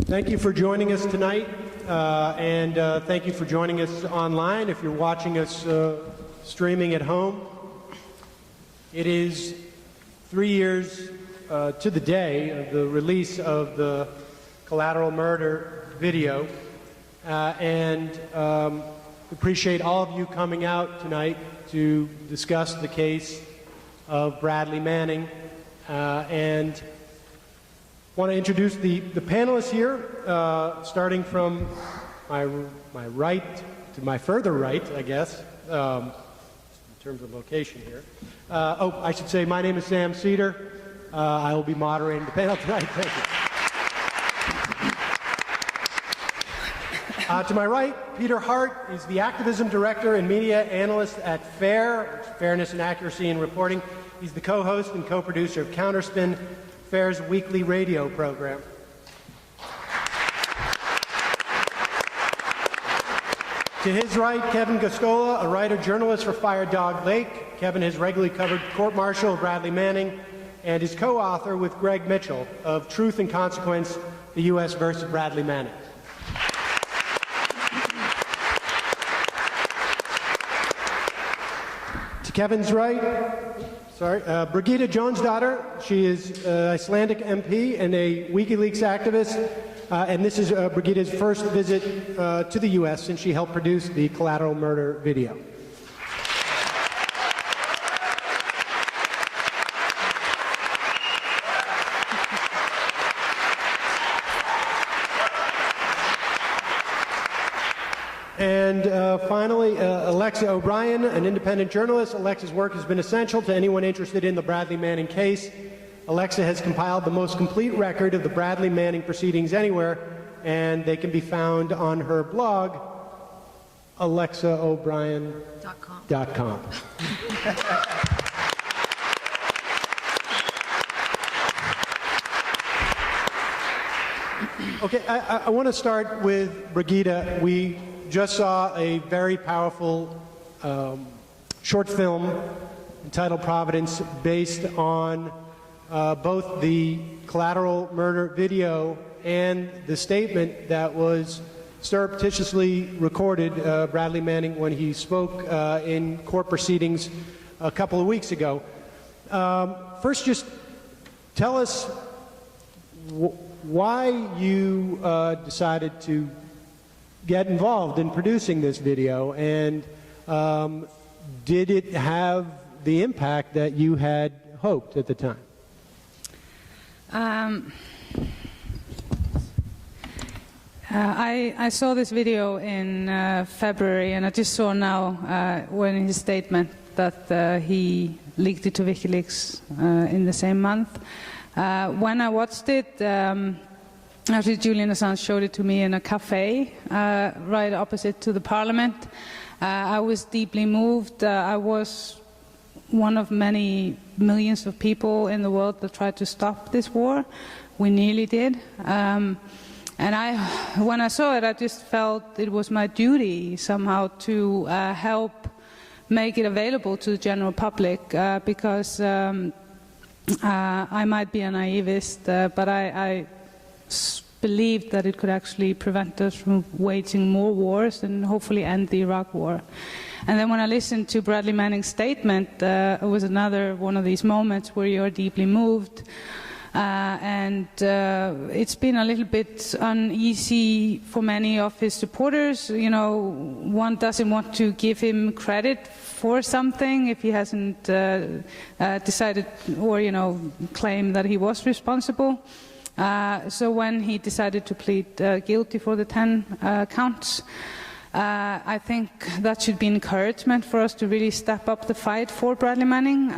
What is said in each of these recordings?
Thank you for joining us tonight, and thank you for joining us online if you're watching us streaming at home. It is 3 years to the day of the release of the Collateral Murder video, and appreciate all of you coming out tonight to discuss the case of Bradley Manning, and want to introduce the panelists here, starting from my right to my further right, I guess, in terms of location here. I should say my name is Sam Seder. I will be moderating the panel tonight. Thank you. To my right, Peter Hart is the Activism Director and Media Analyst at FAIR, Fairness and Accuracy in Reporting. He's the co-host and co-producer of Counterspin, FAIR's weekly radio program. To his right, Kevin Gosztola, a writer-journalist for FireDogLake. Kevin has regularly covered court-martial of Bradley Manning and is co-author with Greg Mitchell of Truth and Consequence, the U.S. versus Bradley Manning. To Kevin's right, Birgitta Jonsdottir. She is Icelandic MP and a WikiLeaks activist, and this is Birgitta's first visit to the U.S. since she helped produce the Collateral Murder video. And finally, Alexa O'Brien, an independent journalist. Alexa's work has been essential to anyone interested in the Bradley Manning case. Alexa has compiled the most complete record of the Bradley Manning proceedings anywhere, and they can be found on her blog, alexaobrien.com. Okay, I want to start with Birgitta. We just saw a very powerful short film entitled Providence, based on both the Collateral Murder video and the statement that was surreptitiously recorded Bradley Manning when he spoke in court proceedings a couple of weeks ago. First, just tell us why you decided to get involved in producing this video, and did it have the impact that you had hoped at the time? I saw this video in February, and I just saw now when in his statement that he leaked it to WikiLeaks in the same month. When I watched it, actually, Julian Assange showed it to me in a cafe right opposite to the Parliament. I was deeply moved. I was one of many millions of people in the world that tried to stop this war. We nearly did. And when I saw it, I just felt it was my duty somehow to help make it available to the general public, because I might be a naivist, but I believed that it could actually prevent us from waging more wars and hopefully end the Iraq War. And then when I listened to Bradley Manning's statement, it was another one of these moments where you're deeply moved. It's been a little bit uneasy for many of his supporters. You know, one doesn't want to give him credit for something if he hasn't decided or, claim that he was responsible. So when he decided to plead guilty for the 10 counts, I think that should be encouragement for us to really step up the fight for Bradley Manning,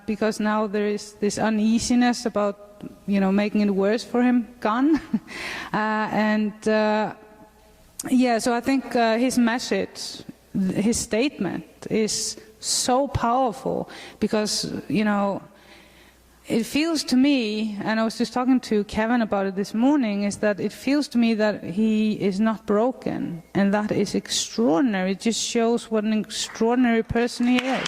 because now there is this uneasiness about, making it worse for him gone. So I think his message, his statement is so powerful because, it feels to me, and I was just talking to Kevin about it this morning, is that it feels to me that he is not broken, and that is extraordinary. It just shows what an extraordinary person he is.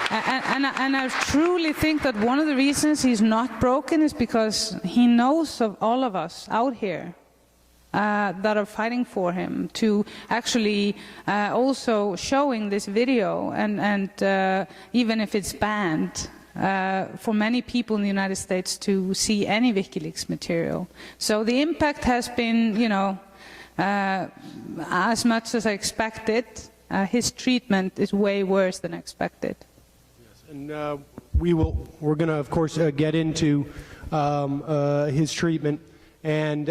And I truly think that one of the reasons he's not broken is because he knows of all of us out here that are fighting for him to actually also showing this video, and even if it's banned, for many people in the United States to see any WikiLeaks material. So the impact has been, you know, as much as I expected. His treatment is way worse than expected. Yes, and we're going to, of course, get into his treatment and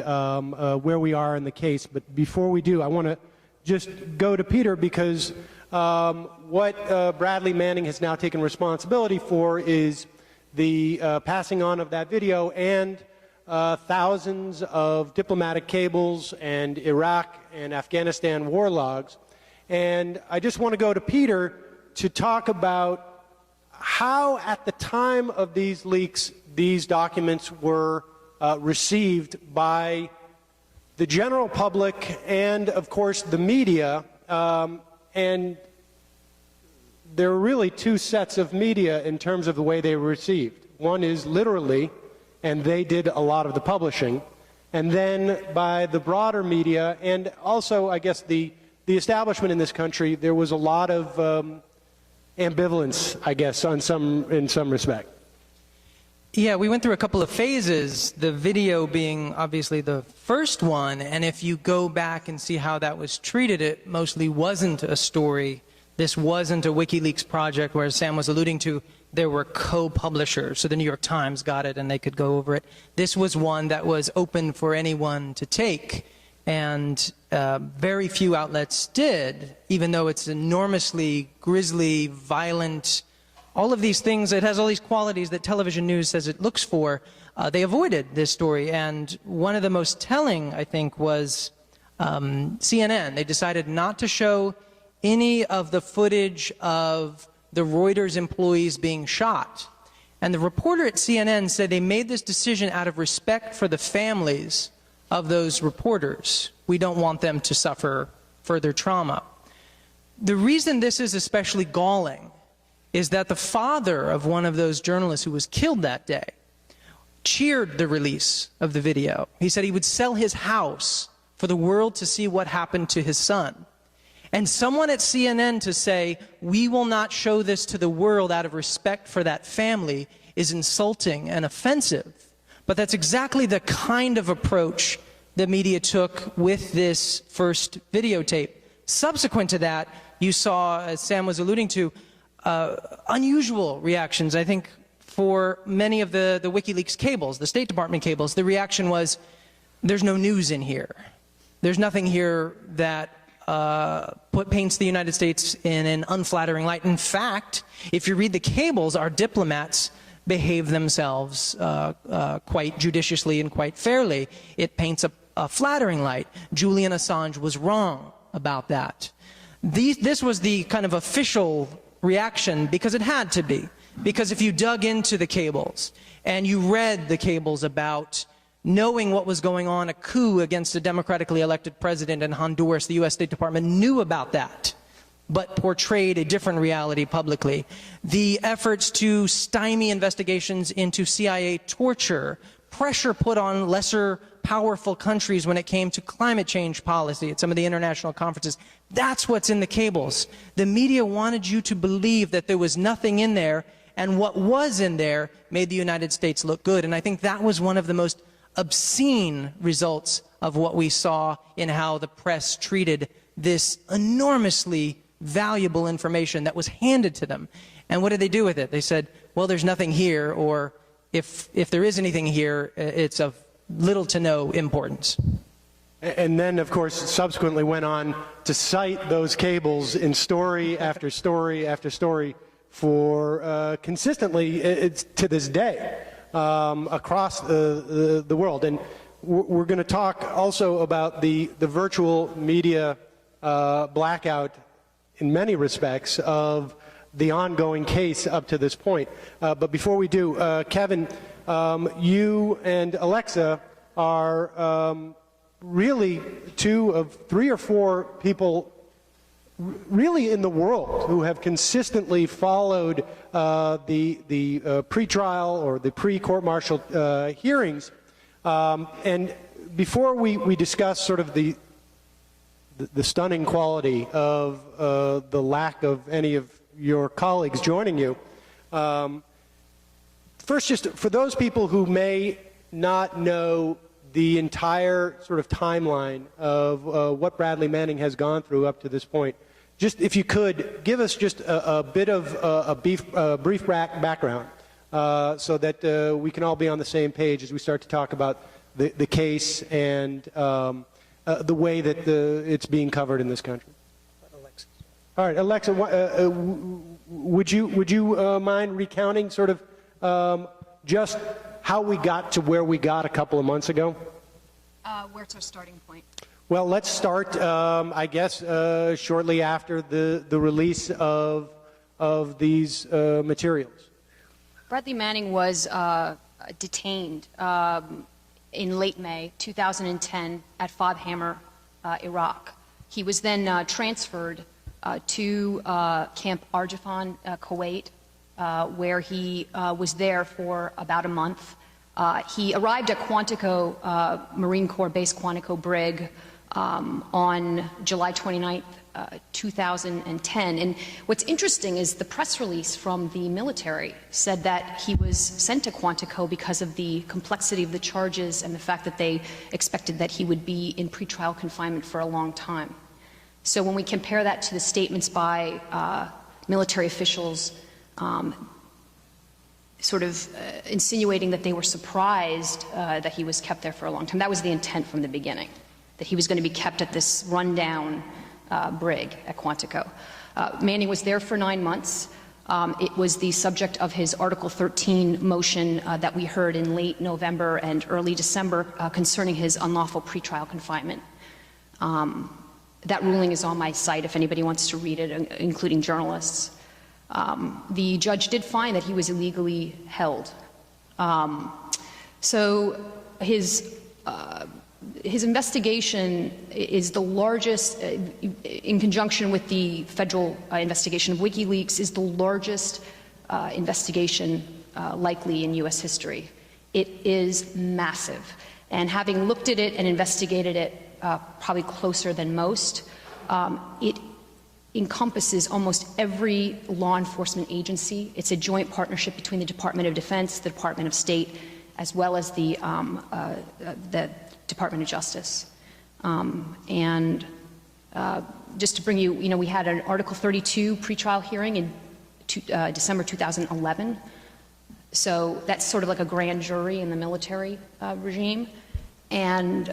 where we are in the case. But before we do, I want to just go to Peter, because what Bradley Manning has now taken responsibility for is the passing on of that video and thousands of diplomatic cables and Iraq and Afghanistan war logs. And I just want to go to Peter to talk about how, at the time of these leaks, these documents were received by the general public and, of course, the media. And there are really two sets of media in terms of the way they were received. One is literally, and they did a lot of the publishing, and then by the broader media, and also, I guess, the establishment in this country, there was a lot of ambivalence, I guess, in some respect. Yeah, we went through a couple of phases, the video being obviously the first one, and if you go back and see how that was treated, it mostly wasn't a story. This wasn't a WikiLeaks project, where Sam was alluding to, there were co-publishers, so the New York Times got it and they could go over it. This was one that was open for anyone to take, and very few outlets did, even though it's enormously grisly, violent, all of these things. It has all these qualities that television news says it looks for. They avoided this story, and one of the most telling, I think, was CNN. They decided not to show any of the footage of the Reuters employees being shot. And the reporter at CNN said they made this decision out of respect for the families of those reporters. We don't want them to suffer further trauma. The reason this is especially galling is that the father of one of those journalists who was killed that day cheered the release of the video. He said he would sell his house for the world to see what happened to his son. And someone at CNN to say, we will not show this to the world out of respect for that family, is insulting and offensive. But that's exactly the kind of approach the media took with this first videotape. Subsequent to that, you saw, as Sam was alluding to, unusual reactions. I think for many of the WikiLeaks cables, the State Department cables, the reaction was, there's no news in here. There's nothing here that paints the United States in an unflattering light. In fact, if you read the cables, our diplomats behave themselves quite judiciously and quite fairly. It paints a flattering light. Julian Assange was wrong about that. This was the kind of official reaction, because it had to be. Because if you dug into the cables and you read the cables about knowing what was going on, a coup against a democratically elected president in Honduras, the U.S. State Department knew about that, but portrayed a different reality publicly. The efforts to stymie investigations into CIA torture, pressure put on lesser powerful countries when it came to climate change policy at some of the international conferences. That's what's in the cables. The media wanted you to believe that there was nothing in there, and what was in there made the United States look good. And I think that was one of the most obscene results of what we saw in how the press treated this enormously valuable information that was handed to them. And what did they do with it? They said, well, there's nothing here, or if there is anything here, it's of little to no importance. And then, of course, subsequently went on to cite those cables in story after story after story for consistently to this day. Across the world. And we're going to talk also about the virtual media blackout in many respects of the ongoing case up to this point. But before we do, Kevin, you and Alexa are really two of 3 or 4 people really in the world who have consistently followed the pretrial or the pre-court-martial hearings. And before we discuss sort of the stunning quality of the lack of any of your colleagues joining you, first, just for those people who may not know the entire sort of timeline of what Bradley Manning has gone through up to this point, just if you could give us just a bit of a brief background so that we can all be on the same page as we start to talk about the case and the way that it's being covered in this country. All right, Alexa, would you mind recounting sort of just how we got to where we got a couple of months ago? Where's our starting point? Well, let's start, I guess, shortly after the release of these materials. Bradley Manning was detained in late May 2010 at Fob Hammer, Iraq. He was then transferred to Camp Arjafan, Kuwait, where he was there for about a month. He arrived at Quantico, Marine Corps Base Quantico Brig on July 29th, 2010. And what's interesting is the press release from the military said that he was sent to Quantico because of the complexity of the charges and the fact that they expected that he would be in pretrial confinement for a long time. So when we compare that to the statements by military officials sort of insinuating that they were surprised that he was kept there for a long time, that was the intent from the beginning, that he was going to be kept at this rundown brig at Quantico. Manning was there for 9 months. It was the subject of his Article 13 motion that we heard in late November and early December concerning his unlawful pretrial confinement. That ruling is on my site if anybody wants to read it, including journalists. The judge did find that he was illegally held. So his investigation is the largest, in conjunction with the federal investigation of WikiLeaks, is the largest investigation likely in U.S. history. It is massive. And having looked at it and investigated it probably closer than most, it encompasses almost every law enforcement agency. It's a joint partnership between the Department of Defense, the Department of State, as well as the Department of Justice. Just to bring you, we had an Article 32 pretrial hearing in December 2011. So that's sort of like a grand jury in the military regime. And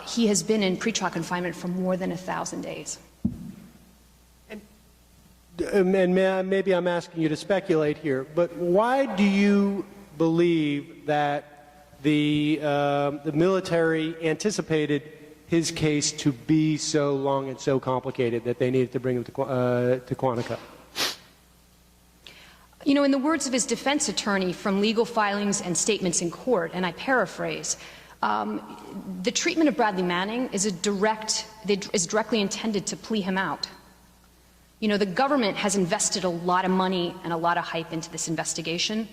he has been in pretrial confinement for more than 1,000 days. And maybe I'm asking you to speculate here, but why do you believe that the military anticipated his case to be so long and so complicated that they needed to bring him to Quantico? In the words of his defense attorney from legal filings and statements in court, and I paraphrase, the treatment of Bradley Manning is directly intended to plea him out. The government has invested a lot of money and a lot of hype into this investigation.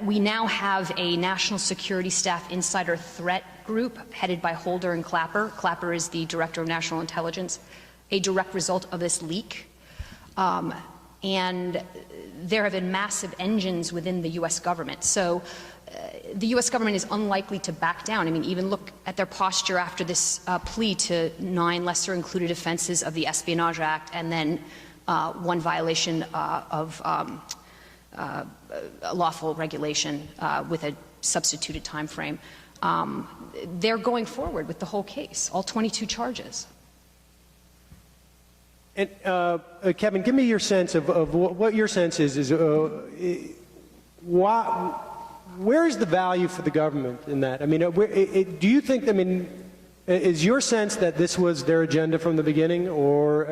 We now have a national security staff insider threat group headed by Holder and Clapper. Clapper is the director of national intelligence, a direct result of this leak. And there have been massive engines within the U.S. government. So the U.S. government is unlikely to back down. I mean, even look at their posture after this plea to 9 lesser included offenses of the Espionage Act and then 1 violation of lawful regulation with a substituted time frame. They're going forward with the whole case, all 22 charges. And Kevin, give me your sense of what your sense is where is the value for the government in that? I mean, do you think, is your sense that this was their agenda from the beginning? Or,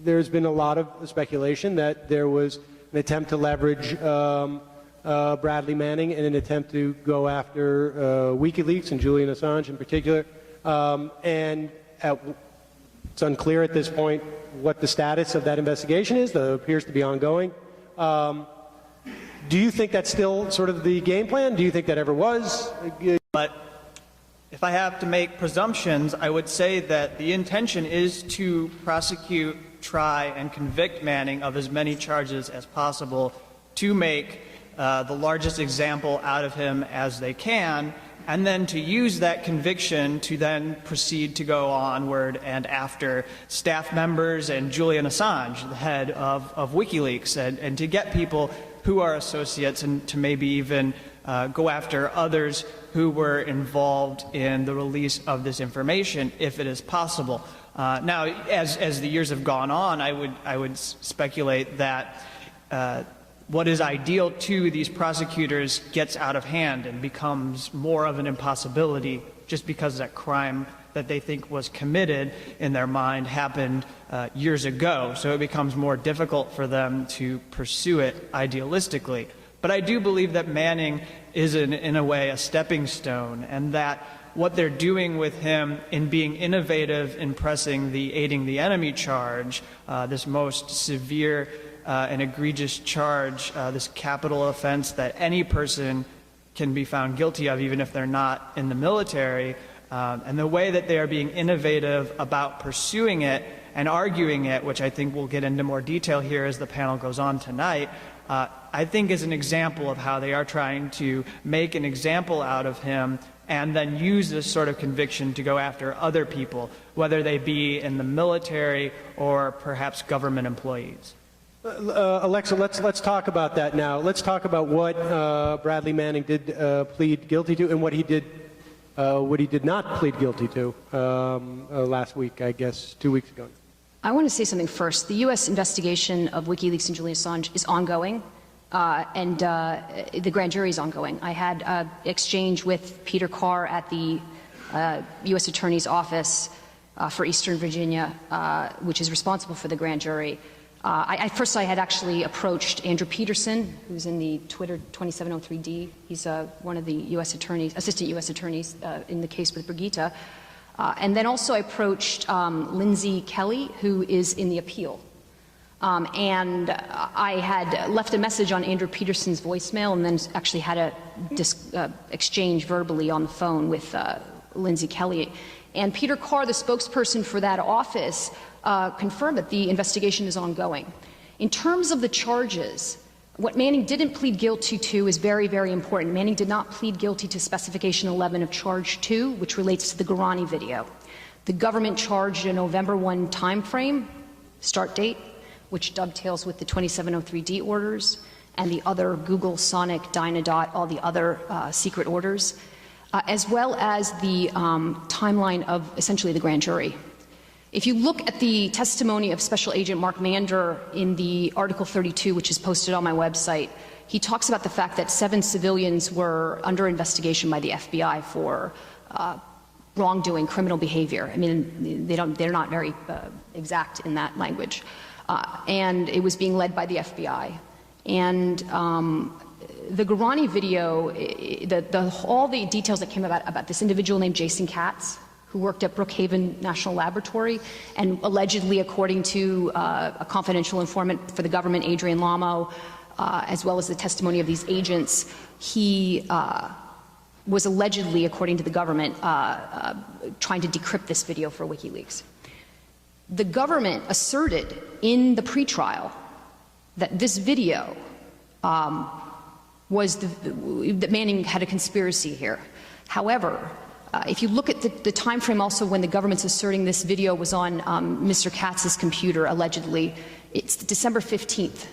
there's been a lot of speculation that there was an attempt to leverage Bradley Manning in an attempt to go after WikiLeaks and Julian Assange in particular. And It's unclear at this point what the status of that investigation is. It appears to be ongoing. Do you think that's still sort of the game plan? Do you think that ever was? But if I have to make presumptions, I would say that the intention is to prosecute, try, and convict Manning of as many charges as possible to make the largest example out of him as they can, and then to use that conviction to then proceed to go onward and after staff members and Julian Assange, the head of WikiLeaks, and to get people who are associates and to maybe even go after others who were involved in the release of this information, if it is possible. Now, as the years have gone on, I would speculate that what is ideal to these prosecutors gets out of hand and becomes more of an impossibility just because that crime that they think was committed in their mind happened years ago. So it becomes more difficult for them to pursue it idealistically. But I do believe that Manning is in a way a stepping stone, and that what they're doing with him in being innovative in pressing the aiding the enemy charge, this most severe an egregious charge, this capital offense that any person can be found guilty of, even if they're not in the military, and the way that they are being innovative about pursuing it and arguing it, which I think we'll get into more detail here as the panel goes on tonight, I think is an example of how they are trying to make an example out of him and then use this sort of conviction to go after other people, whether they be in the military or perhaps government employees. Alexa, let's talk about that now. Let's talk about what Bradley Manning did plead guilty to and what he did not plead guilty to last week, I guess, 2 weeks ago. I want to say something first. The U.S. investigation of WikiLeaks and Julian Assange is ongoing, and the grand jury is ongoing. I had an exchange with Peter Hart at the U.S. Attorney's Office for Eastern Virginia, which is responsible for the grand jury. First, I had actually approached Andrew Peterson, who's in the Twitter 2703D. He's one of the U.S. attorneys, assistant U.S. attorneys in the case with Birgitta. And then also I approached Lindsay Kelly, who is in the appeal. And I had left a message on Andrew Peterson's voicemail and then actually had a exchange verbally on the phone with Lindsay Kelly. And Peter Hart, the spokesperson for that office, confirmed that the investigation is ongoing. In terms of the charges, what Manning didn't plead guilty to is very, very important. Manning did not plead guilty to specification 11 of charge 2, which relates to the Gorani video. The government charged a November 1 timeframe, start date, which dovetails with the 2703D orders and the other Google, Sonic, Dynadot, all the other secret orders, as well as the timeline of essentially the grand jury. If you look at the testimony of Special Agent Mark Mander in the Article 32, which is posted on my website, he talks about the fact that 7 civilians were under investigation by the FBI for wrongdoing, criminal behavior. I mean, they're not very exact in that language. And it was being led by the FBI. And the Gorani video, all the details that came about this individual named Jason Katz, who worked at Brookhaven National Laboratory, and allegedly, according to a confidential informant for the government, Adrian Lamo, as well as the testimony of these agents, he was allegedly, according to the government, trying to decrypt this video for WikiLeaks. The government asserted in the pretrial that this video was that Manning had a conspiracy here. However, if you look at the time frame also when the government's asserting this video was on Mr. Katz's computer, allegedly, it's December 15th.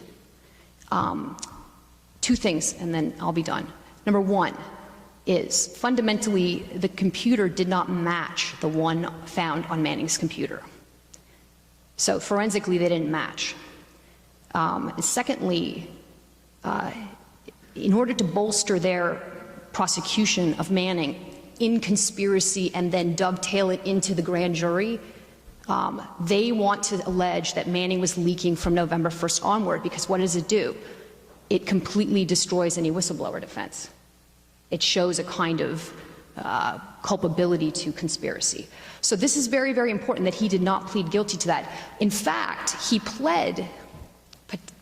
2 things, and then I'll be done. Number 1 is, fundamentally, the computer did not match the one found on Manning's computer. So forensically, they didn't match. Secondly, in order to bolster their prosecution of Manning in conspiracy and then dovetail it into the grand jury, they want to allege that Manning was leaking from November 1st onward, because what does it do? It completely destroys any whistleblower defense. It shows a kind of culpability to conspiracy. So this is very, very important that he did not plead guilty to that. In fact, he pled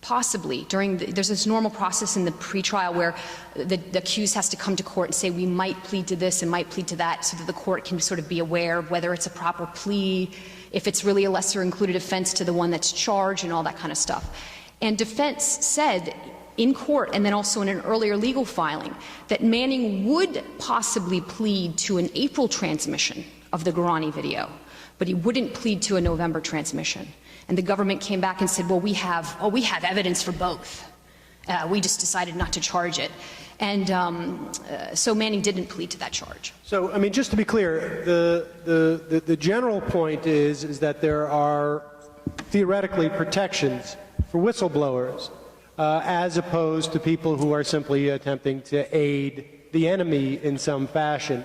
possibly during there's this normal process in the pretrial where the accused has to come to court and say we might plead to this and might plead to that, so that the court can sort of be aware of whether it's a proper plea, if it's really a lesser included offense to the one that's charged, and all that kind of stuff. And defense said in court, and then also in an earlier legal filing, that Manning would possibly plead to an April transmission of the Guarani video, but he wouldn't plead to a November transmission. And the government came back and said, well, we have evidence for both. We just decided not to charge it. And so Manning didn't plead to that charge. So, I mean, just to be clear, the general point is that there are theoretically protections for whistleblowers as opposed to people who are simply attempting to aid the enemy in some fashion.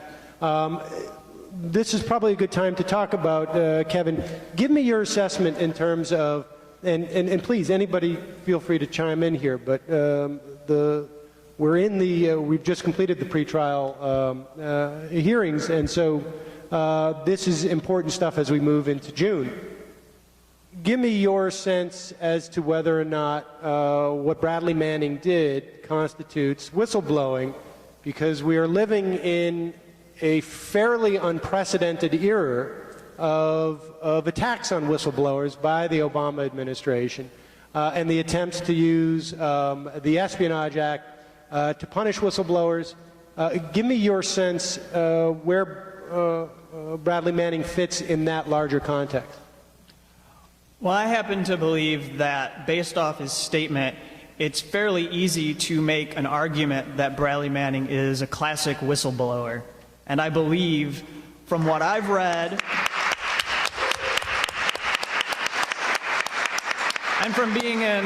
This is probably a good time to talk about, Kevin, give me your assessment in terms of, and please, anybody feel free to chime in here, but we've just completed the pretrial hearings, and so this is important stuff as we move into June. Give me your sense as to whether or not what Bradley Manning did constitutes whistleblowing, because we are living in a fairly unprecedented era of attacks on whistleblowers by the Obama administration and the attempts to use the Espionage Act to punish whistleblowers. Give me your sense where Bradley Manning fits in that larger context. Well, I happen to believe that, based off his statement, it's fairly easy to make an argument that Bradley Manning is a classic whistleblower. And I believe, from what I've read, and from being in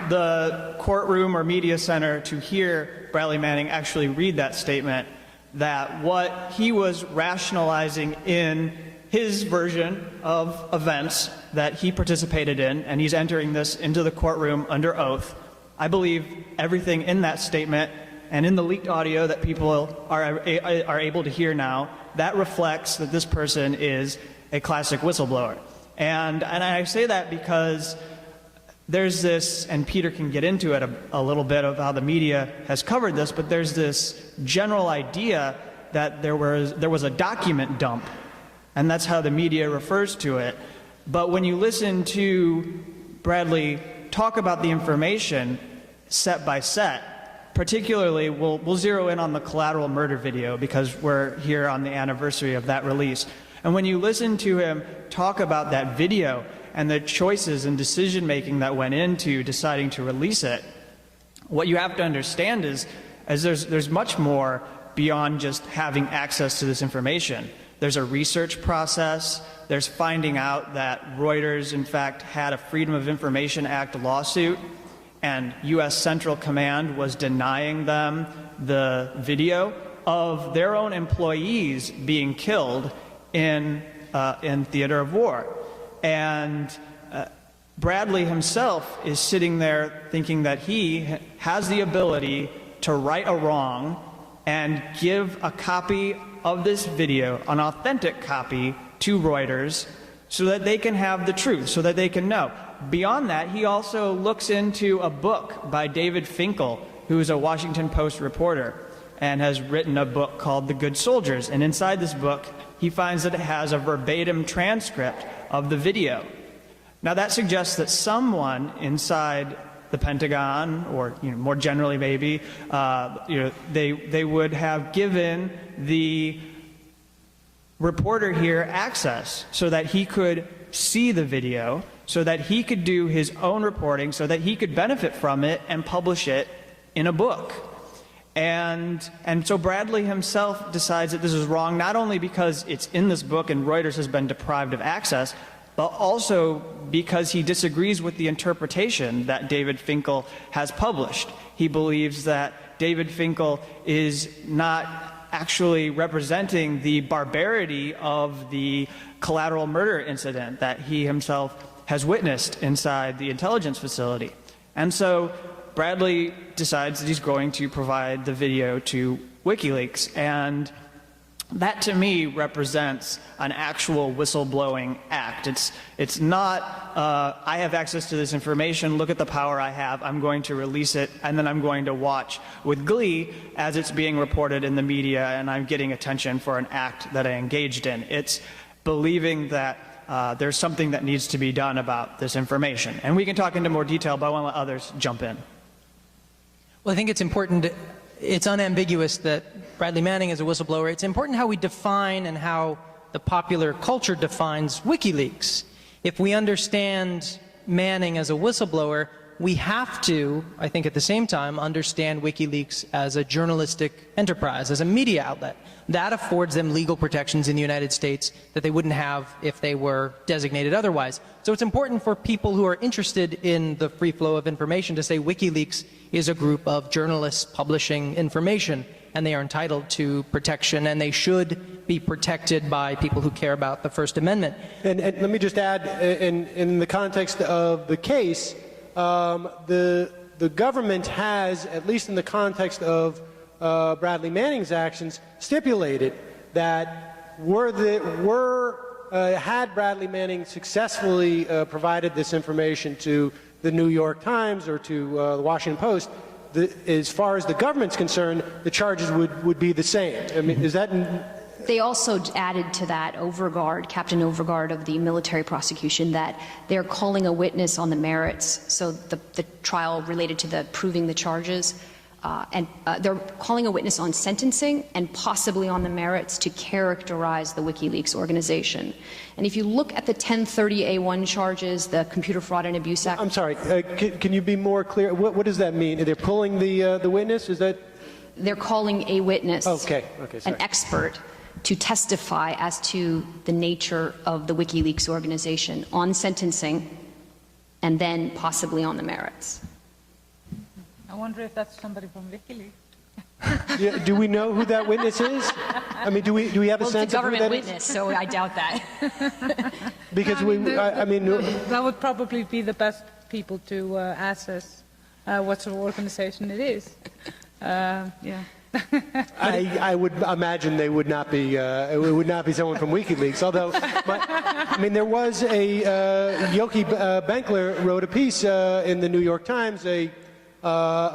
the courtroom or media center to hear Bradley Manning actually read that statement, that what he was rationalizing in his version of events that he participated in, and he's entering this into the courtroom under oath, I believe everything in that statement and in the leaked audio that people are able to hear now, that reflects that this person is a classic whistleblower. And I say that because there's this, and Peter can get into it a little bit of how the media has covered this, but there's this general idea that there was a document dump, and that's how the media refers to it. But when you listen to Bradley talk about the information set by set, particularly, we'll zero in on the Collateral Murder video because we're here on the anniversary of that release. And when you listen to him talk about that video and the choices and decision-making that went into deciding to release it, what you have to understand is there's much more beyond just having access to this information. There's a research process. There's finding out that Reuters, in fact, had a Freedom of Information Act lawsuit, and U.S. Central Command was denying them the video of their own employees being killed in theater of war. And Bradley himself is sitting there thinking that he has the ability to right a wrong and give a copy of this video, an authentic copy, to Reuters so that they can have the truth, so that they can know. Beyond that, he also looks into a book by David Finkel, who is a Washington Post reporter and has written a book called The Good Soldiers. And inside this book, he finds that it has a verbatim transcript of the video. Now that suggests that someone inside the Pentagon, or more generally maybe, they would have given the reporter here access so that he could see the video, so that he could do his own reporting, so that he could benefit from it and publish it in a book. And so Bradley himself decides that this is wrong, not only because it's in this book and Reuters has been deprived of access, but also because he disagrees with the interpretation that David Finkel has published. He believes that David Finkel is not actually representing the barbarity of the collateral murder incident that he himself has witnessed inside the intelligence facility. And so Bradley decides that he's going to provide the video to WikiLeaks. And That to me represents an actual whistleblowing act. It's not, I have access to this information, look at the power I have, I'm going to release it, and then I'm going to watch with glee as it's being reported in the media and I'm getting attention for an act that I engaged in. It's believing that there's something that needs to be done about this information. And we can talk into more detail, but I want to let others jump in. Well, I think it's important, it's unambiguous that Bradley Manning is a whistleblower. It's important how we define and how the popular culture defines WikiLeaks. If we understand Manning as a whistleblower, we have to, I think at the same time, understand WikiLeaks as a journalistic enterprise, as a media outlet. That affords them legal protections in the United States that they wouldn't have if they were designated otherwise. So it's important for people who are interested in the free flow of information to say WikiLeaks is a group of journalists publishing information, and they are entitled to protection, and they should be protected by people who care about the First Amendment. And let me just add, in the context of the case, the government has, at least in the context of Bradley Manning's actions, stipulated that had Bradley Manning successfully provided this information to the New York Times or to the Washington Post, as far as the government's concerned, the charges would be the same. I mean, is that... They also added to that Overgaard, Captain Overgaard of the military prosecution, that they're calling a witness on the merits, so the trial related to the proving the charges, and they're calling a witness on sentencing and possibly on the merits to characterize the WikiLeaks organization. And if you look at the 1030A1 charges, the Computer Fraud and Abuse Act... I'm sorry, can you be more clear? What does that mean? They're pulling the witness? Is that... They're calling a witness, sorry. an expert, to testify as to the nature of the WikiLeaks organization on sentencing and then possibly on the merits. I wonder if that's somebody from WikiLeaks. Yeah, do we know who that witness is? I mean, do we have a sense of who that is? Well, it's a government witness, so I doubt that. Because that would probably be the best people to assess what sort of organization it is. Yeah. I would imagine they would not be. It would not be someone from WikiLeaks. Although, I mean, there was a Yoki Benkler wrote a piece in the New York Times, a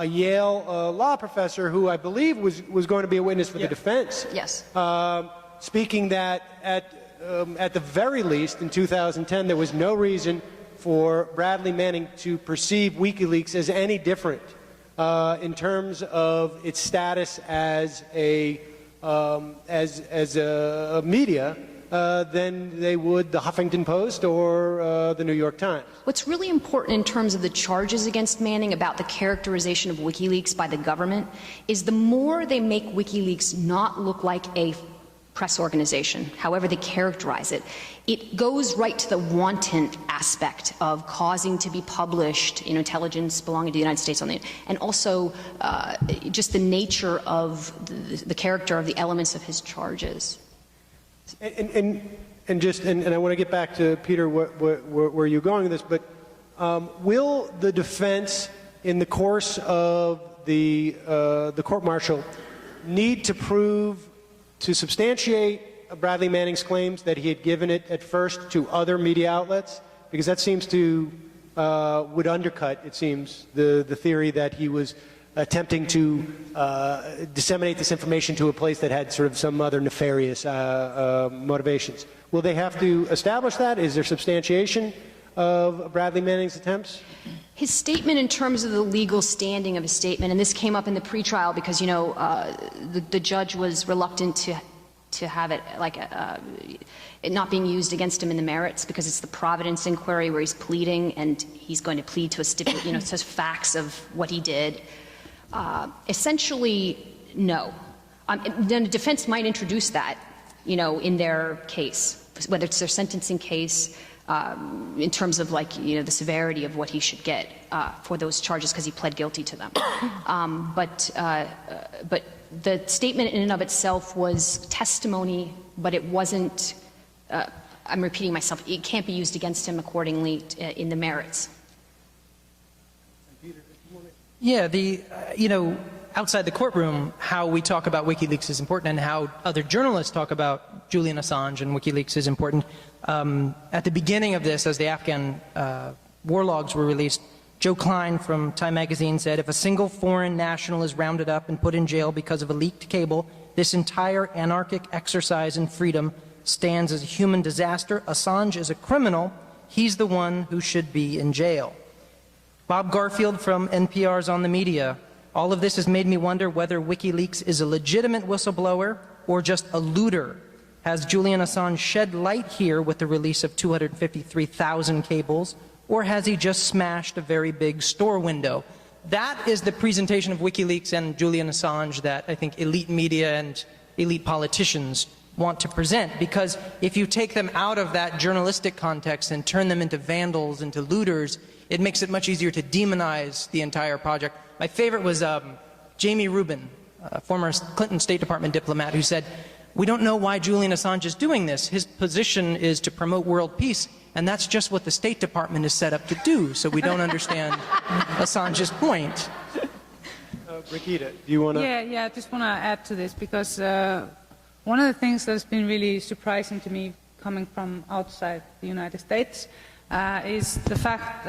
Yale law professor who I believe was going to be a witness for the defense. Yes. Speaking that at the very least in 2010 there was no reason for Bradley Manning to perceive WikiLeaks as any different in terms of its status as a media than they would the Huffington Post or the New York Times. What's really important in terms of the charges against Manning about the characterization of WikiLeaks by the government is the more they make WikiLeaks not look like a press organization, however they characterize it, it goes right to the wanton aspect of causing to be published, intelligence belonging to the United States on the, and also just the nature of the character of the elements of his charges. And I want to get back to Peter where you're going with this, but will the defense in the course of the court-martial need to prove to substantiate Bradley Manning's claims that he had given it at first to other media outlets? Because that seems to would undercut, it seems, the theory that he was attempting to disseminate this information to a place that had sort of some other nefarious motivations. Will they have to establish that? Is there substantiation of Bradley Manning's attempts? His statement in terms of the legal standing of his statement, and this came up in the pretrial because, the judge was reluctant to have it it not being used against him in the merits because it's the Providence inquiry where he's pleading and he's going to plead to a stipulation, says facts of what he did. Essentially, no. Then the defense might introduce that, in their case, whether it's their sentencing case, in terms of the severity of what he should get for those charges because he pled guilty to them. But the statement in and of itself was testimony, but it wasn't, I'm repeating myself, it can't be used against him accordingly in the merits. Yeah, outside the courtroom, how we talk about WikiLeaks is important, and how other journalists talk about Julian Assange and WikiLeaks is important. At the beginning of this, as the Afghan war logs were released, Joe Klein from Time magazine said, if a single foreign national is rounded up and put in jail because of a leaked cable, this entire anarchic exercise in freedom stands as a human disaster. Assange is a criminal. He's the one who should be in jail. Bob Garfield from NPR's On the Media. All of this has made me wonder whether WikiLeaks is a legitimate whistleblower or just a looter. Has Julian Assange shed light here with the release of 253,000 cables, or has he just smashed a very big store window? That is the presentation of WikiLeaks and Julian Assange that I think elite media and elite politicians want to present, because if you take them out of that journalistic context and turn them into vandals, into looters, it makes it much easier to demonize the entire project. My favorite was Jamie Rubin, a former Clinton State Department diplomat, who said, we don't know why Julian Assange is doing this. His position is to promote world peace, and that's just what the State Department is set up to do, so we don't understand Assange's point. Birgitta, do you want to? Yeah, I just want to add to this, because one of the things that's been really surprising to me coming from outside the United States is the fact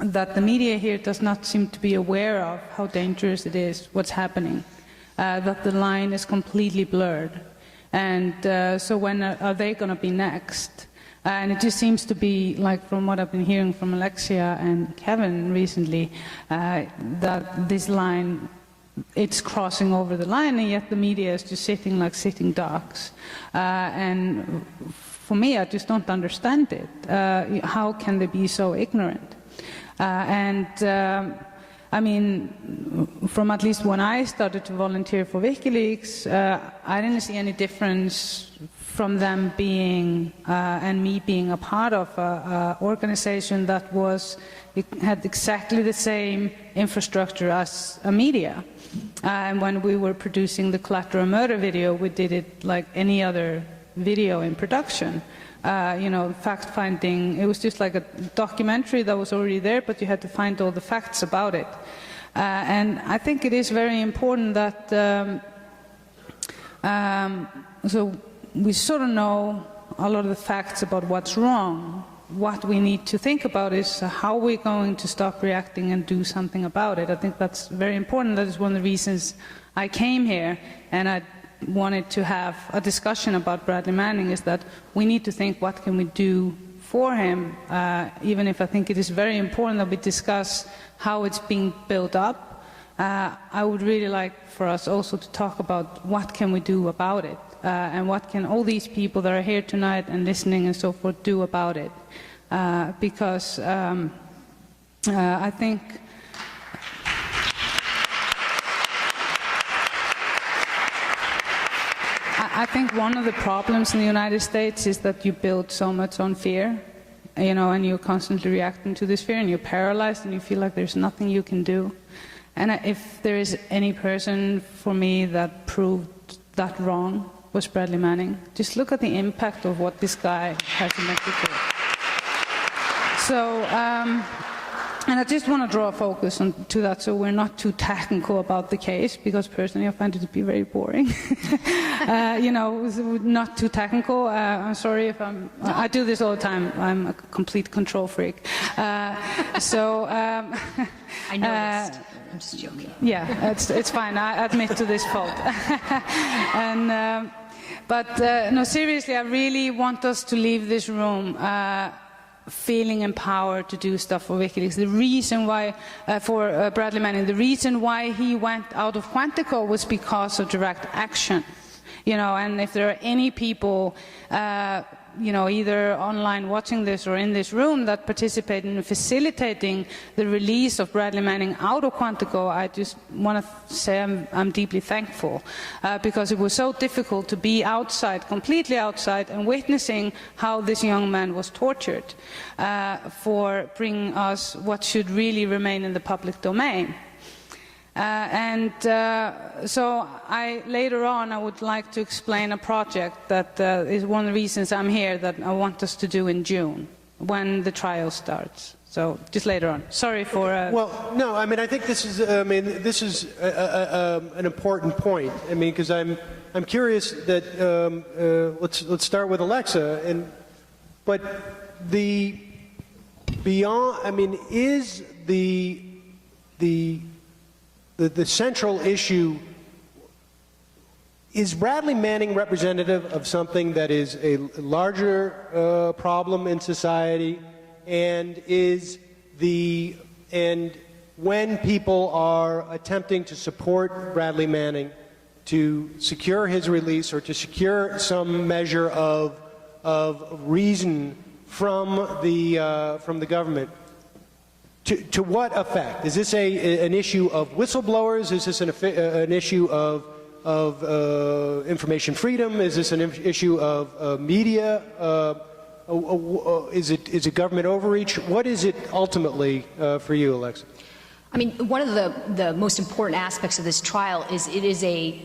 that the media here does not seem to be aware of how dangerous it is, what's happening, that the line is completely blurred. And so when are they going to be next? And it just seems to be, like from what I've been hearing from Alexia and Kevin recently, that this line, it's crossing over the line, and yet the media is just sitting like sitting ducks. And for me, I just don't understand it. How can they be so ignorant? I mean, from at least when I started to volunteer for WikiLeaks, I didn't see any difference from them being, and me being a part of an organization that had exactly the same infrastructure as a media. And when we were producing the Collateral Murder video, we did it like any other video in production. You know, fact-finding, it was just like a documentary that was already there, but you had to find all the facts about it. And I think it is very important that, so we sort of know a lot of the facts about what's wrong. What we need to think about is how we're going to stop reacting and do something about it. I think that's very important. That is one of the reasons I came here, and I wanted to have a discussion about Bradley Manning, is that we need to think, what can we do for him, even if I think it is very important that we discuss how it's being built up. I would really like for us also to talk about what can we do about it, and what can all these people that are here tonight and listening and so forth do about it, because I think one of the problems in the United States is that you build so much on fear, you know, and you're constantly reacting to this fear, and you're paralyzed, and you feel like there's nothing you can do. And if there is any person for me that proved that wrong, was Bradley Manning. Just look at the impact of what this guy has elected to. So, and I just want to draw a focus to that, so we're not too technical about the case, because personally I find it to be very boring. You know, not too technical. I'm sorry if I do this all the time. I'm a complete control freak. I noticed. I'm just joking. Yeah, it's fine. I admit to this fault. And, no, seriously, I really want us to leave this room feeling empowered to do stuff for WikiLeaks. The reason why, for Bradley Manning, the reason why he went out of Quantico was because of direct action. You know, and if there are any people, you know, either online watching this or in this room that participate in facilitating the release of Bradley Manning out of Quantico, I just want to say I'm deeply thankful, because it was so difficult to be outside, completely outside, and witnessing how this young man was tortured for bringing us what should really remain in the public domain. So later on I would like to explain a project that is one of the reasons I'm here, that I want us to do in June. when the trial starts. So just later on. Sorry for. Well, no, I mean, I think this is. I mean, this is an important point. I mean, because I'm curious that let's start with Alexa, but the beyond. I mean, is the central issue. Is Bradley Manning representative of something that is a larger problem in society, and when people are attempting to support Bradley Manning to secure his release or to secure some measure of reason from the government, to what effect? Is this an issue of whistleblowers? Is this an issue of information freedom? Is this an issue of media? Is it government overreach? What is it ultimately for you, Alexa? I mean, one of the most important aspects of this trial is it is a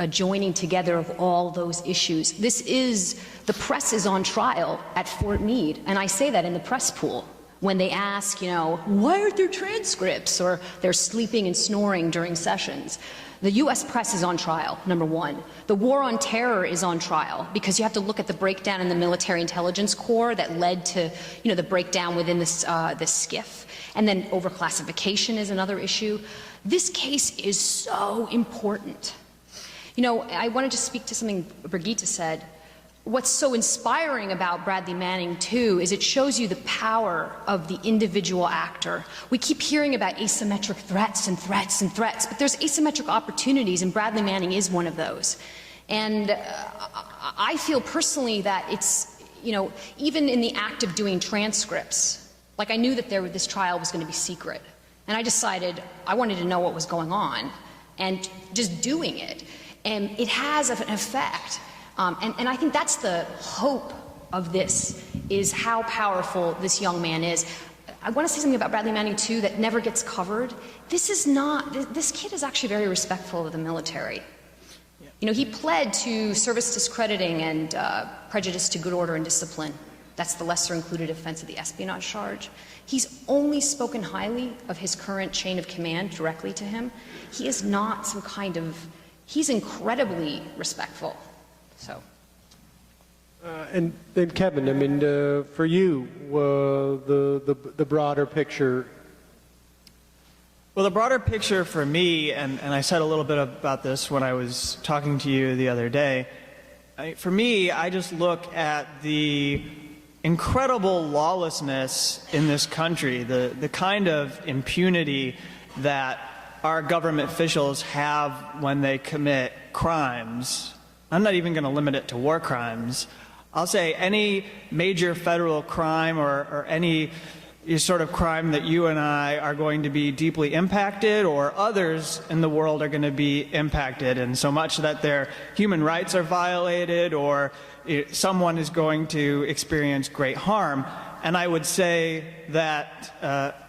joining together of all those issues. The press is on trial at Fort Meade, and I say that in the press pool. When they ask, you know, why aren't there transcripts, or they're sleeping and snoring during sessions. The U.S. press is on trial, number one. The war on terror is on trial because you have to look at the breakdown in the military intelligence corps that led to, you know, the breakdown within this SCIF. And then overclassification is another issue. This case is so important. You know, I wanted to speak to something Birgitta said. What's so inspiring about Bradley Manning, too, is it shows you the power of the individual actor. We keep hearing about asymmetric threats and threats and threats, but there's asymmetric opportunities, and Bradley Manning is one of those. And I feel personally that it's, you know, even in the act of doing transcripts, like I knew that this trial was going to be secret, and I decided I wanted to know what was going on, and just doing it. And it has an effect. And I think that's the hope of this, is how powerful this young man is. I want to say something about Bradley Manning, too, that never gets covered. This kid is actually very respectful of the military. Yeah. You know, he pled to service discrediting and prejudice to good order and discipline. That's the lesser included offense of the espionage charge. He's only spoken highly of his current chain of command directly to him. He is not some kind of, he's incredibly respectful. So. And then Kevin, I mean, for you, the broader picture. Well, the broader picture for me, and I said a little bit about this when I was talking to you the other day, for me, I just look at the incredible lawlessness in this country, the kind of impunity that our government officials have when they commit crimes. I'm not even going to limit it to war crimes. I'll say any major federal crime or any sort of crime that you and I are going to be deeply impacted, or others in the world are going to be impacted, and so much that their human rights are violated, or someone is going to experience great harm. And I would say that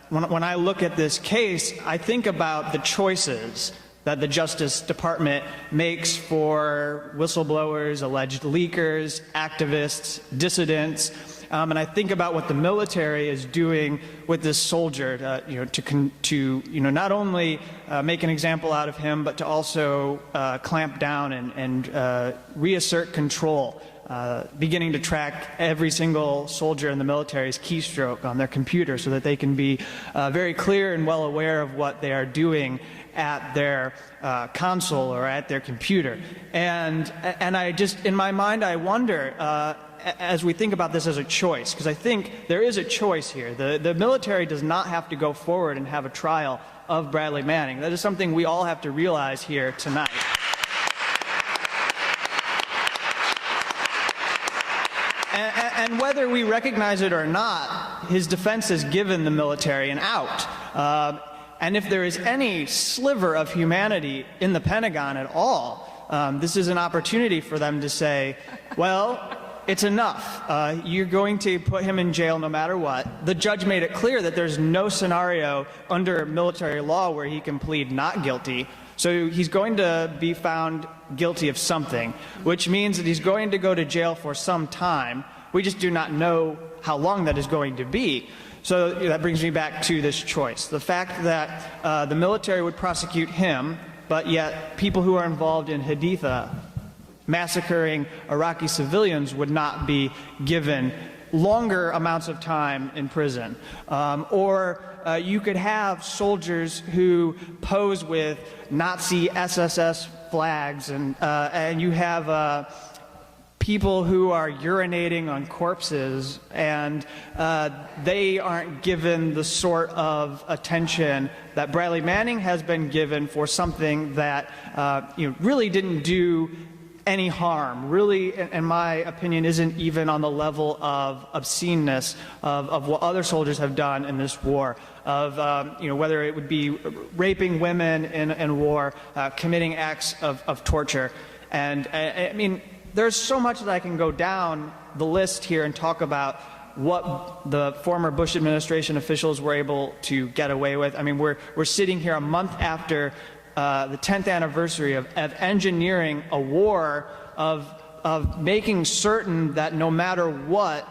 when I look at this case, I think about the choices that the Justice Department makes for whistleblowers, alleged leakers, activists, dissidents, and I think about what the military is doing with this soldier, to not only make an example out of him, but to also clamp down and reassert control, beginning to track every single soldier in the military's keystroke on their computer so that they can be very clear and well aware of what they are doing at their console or at their computer. And I just, in my mind, I wonder, as we think about this as a choice, because I think there is a choice here. The military does not have to go forward and have a trial of Bradley Manning. That is something we all have to realize here tonight. And whether we recognize it or not, his defense has given the military an out. And if there is any sliver of humanity in the Pentagon at all, this is an opportunity for them to say, well, it's enough. You're going to put him in jail no matter what. The judge made it clear that there's no scenario under military law where he can plead not guilty. So he's going to be found guilty of something, which means that he's going to go to jail for some time. We just do not know how long that is going to be. So that brings me back to this choice. The fact that the military would prosecute him, but yet people who are involved in Haditha, massacring Iraqi civilians, would not be given longer amounts of time in prison. Or you could have soldiers who pose with Nazi SSS flags, and you have people who are urinating on corpses, and they aren't given the sort of attention that Bradley Manning has been given for something that really didn't do any harm, really, in my opinion, isn't even on the level of obsceneness of what other soldiers have done in this war, of whether it would be raping women in war, committing acts of torture. And I mean, there's so much that I can go down the list here and talk about what the former Bush administration officials were able to get away with. I mean, we're sitting here a month after the 10th anniversary of engineering a war, of making certain that no matter what,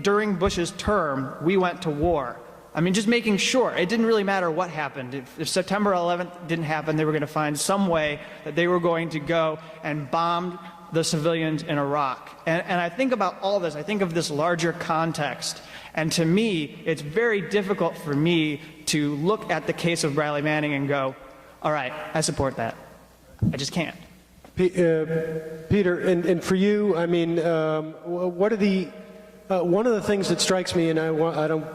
during Bush's term, we went to war. I mean, just making sure. It didn't really matter what happened. If September 11th didn't happen, they were going to find some way that they were going to go and bomb the civilians in Iraq. And I think about all this. I think of this larger context. And to me, it's very difficult for me to look at the case of Bradley Manning and go, all right, I support that. I just can't. Peter, and for you, I mean, what are the one of the things that strikes me, and I don't,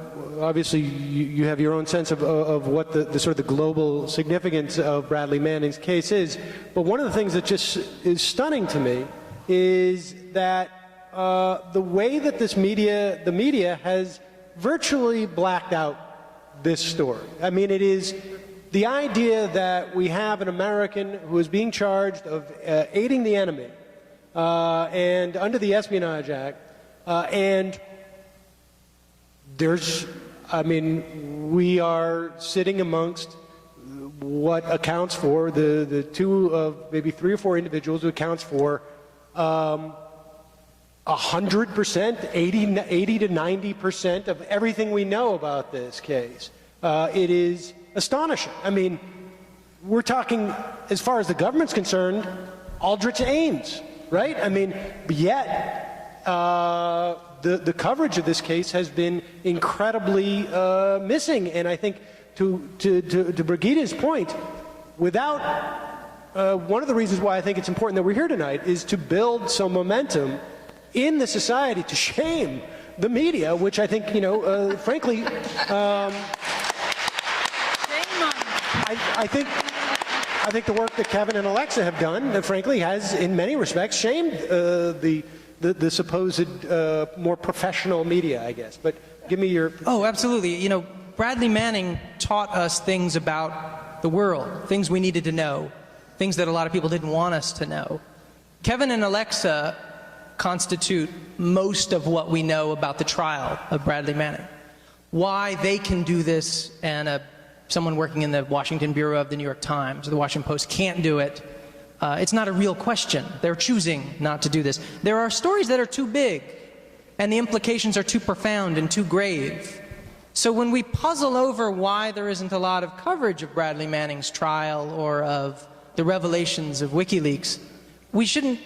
obviously you have your own sense of what the sort of the global significance of Bradley Manning's case is, but one of the things that just is stunning to me is that the way that the media has virtually blacked out this story. I mean, it is the idea that we have an American who is being charged of aiding the enemy and under the Espionage Act, and there's, I mean, we are sitting amongst what accounts for the two of maybe 3 or 4 individuals who accounts for 100%, 80 to 90% of everything we know about this case. It is astonishing. I mean, we're talking, as far as the government's concerned, Aldrich Ames, right? I mean, yet the coverage of this case has been incredibly missing. And I think to Birgitta's point, without one of the reasons why I think it's important that we're here tonight is to build some momentum in the society to shame the media, which I think, frankly, I think the work that Kevin and Alexa have done, frankly, has in many respects shamed the supposed more professional media, I guess. But give me your... Oh, absolutely. Bradley Manning taught us things about the world, things we needed to know, things that a lot of people didn't want us to know. Kevin and Alexa constitute most of what we know about the trial of Bradley Manning. Why they can do this and someone working in the Washington Bureau of the New York Times or the Washington Post can't do it, it's not a real question. They're choosing not to do this. There are stories that are too big, and the implications are too profound and too grave. So when we puzzle over why there isn't a lot of coverage of Bradley Manning's trial or of the revelations of WikiLeaks, we shouldn't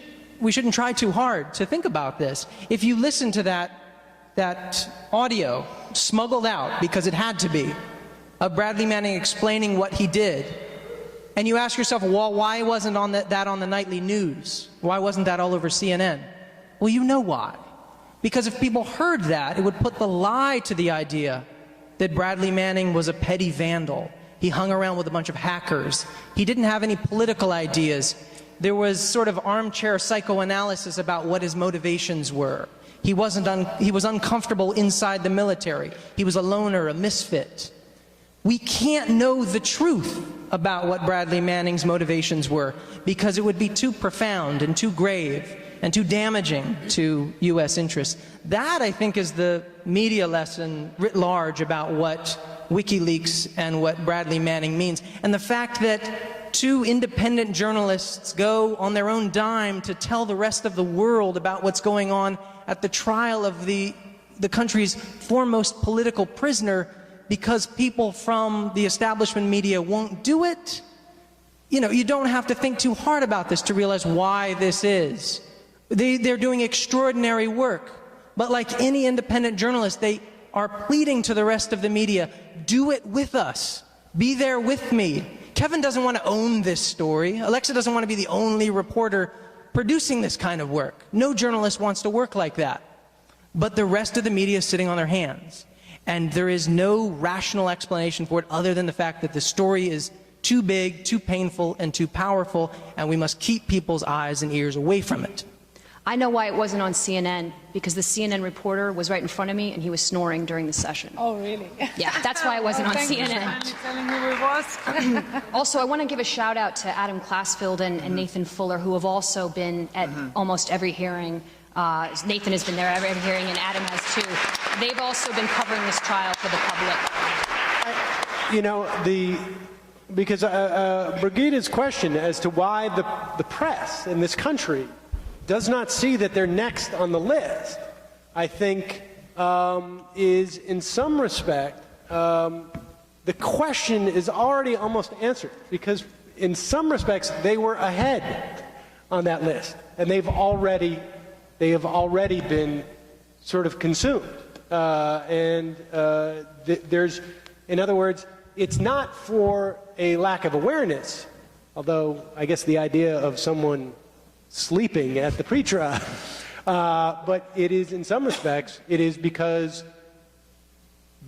try too hard to think about this. If you listen to that audio smuggled out, because it had to be, of Bradley Manning explaining what he did, and you ask yourself, well, why wasn't that on the nightly news? Why wasn't that all over CNN? Well, you know why. Because if people heard that, it would put the lie to the idea that Bradley Manning was a petty vandal. He hung around with a bunch of hackers. He didn't have any political ideas. There was sort of armchair psychoanalysis about what his motivations were. He was uncomfortable inside the military. He was a loner, a misfit. We can't know the truth about what Bradley Manning's motivations were because it would be too profound and too grave and too damaging to U.S. interests. That, I think, is the media lesson writ large about what WikiLeaks and what Bradley Manning means. And the fact that two independent journalists go on their own dime to tell the rest of the world about what's going on at the trial of the country's foremost political prisoner because people from the establishment media won't do it? You know, you don't have to think too hard about this to realize why this is. They're doing extraordinary work, but like any independent journalist, they are pleading to the rest of the media, do it with us. Be there with me. Kevin doesn't want to own this story. Alexa doesn't want to be the only reporter producing this kind of work. No journalist wants to work like that. But the rest of the media is sitting on their hands. And there is no rational explanation for it other than the fact that the story is too big, too painful, and too powerful, and we must keep people's eyes and ears away from it. I know why it wasn't on CNN, because the CNN reporter was right in front of me and he was snoring during the session. Oh, really? Yeah, that's why it wasn't on CNN. Telling me who it was. Also, I want to give a shout out to Adam Classfield and Nathan Fuller, who have also been at almost every hearing. Nathan has been there at every hearing, and Adam has too. They've also been covering this trial for the public. You know, because Birgitta's question as to why the press in this country does not see that they're next on the list, I think is in some respect, the question is already almost answered, because in some respects they were ahead on that list, and they have already been sort of consumed. There's, in other words, it's not for a lack of awareness, although I guess the idea of someone sleeping at the pre-trial, but it is, in some respects, it is because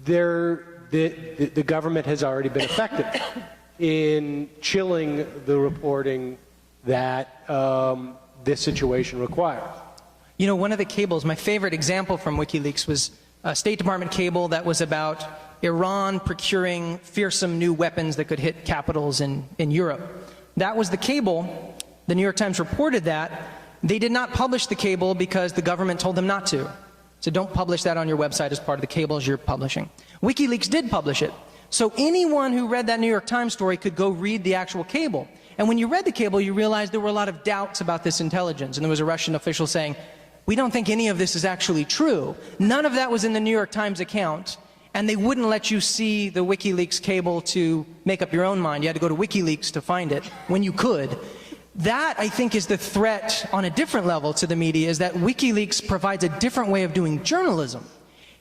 the government has already been effective in chilling the reporting that this situation requires. You know, one of the cables, my favorite example from WikiLeaks was a State Department cable that was about Iran procuring fearsome new weapons that could hit capitals in Europe. That was the cable. The New York Times reported that. They did not publish the cable because the government told them not to. So don't publish that on your website as part of the cables you're publishing. WikiLeaks did publish it. So anyone who read that New York Times story could go read the actual cable. And when you read the cable, you realized there were a lot of doubts about this intelligence. And there was a Russian official saying, we don't think any of this is actually true. None of that was in the New York Times account. And they wouldn't let you see the WikiLeaks cable to make up your own mind. You had to go to WikiLeaks to find it when you could. That, I think, is the threat on a different level to the media, is that WikiLeaks provides a different way of doing journalism.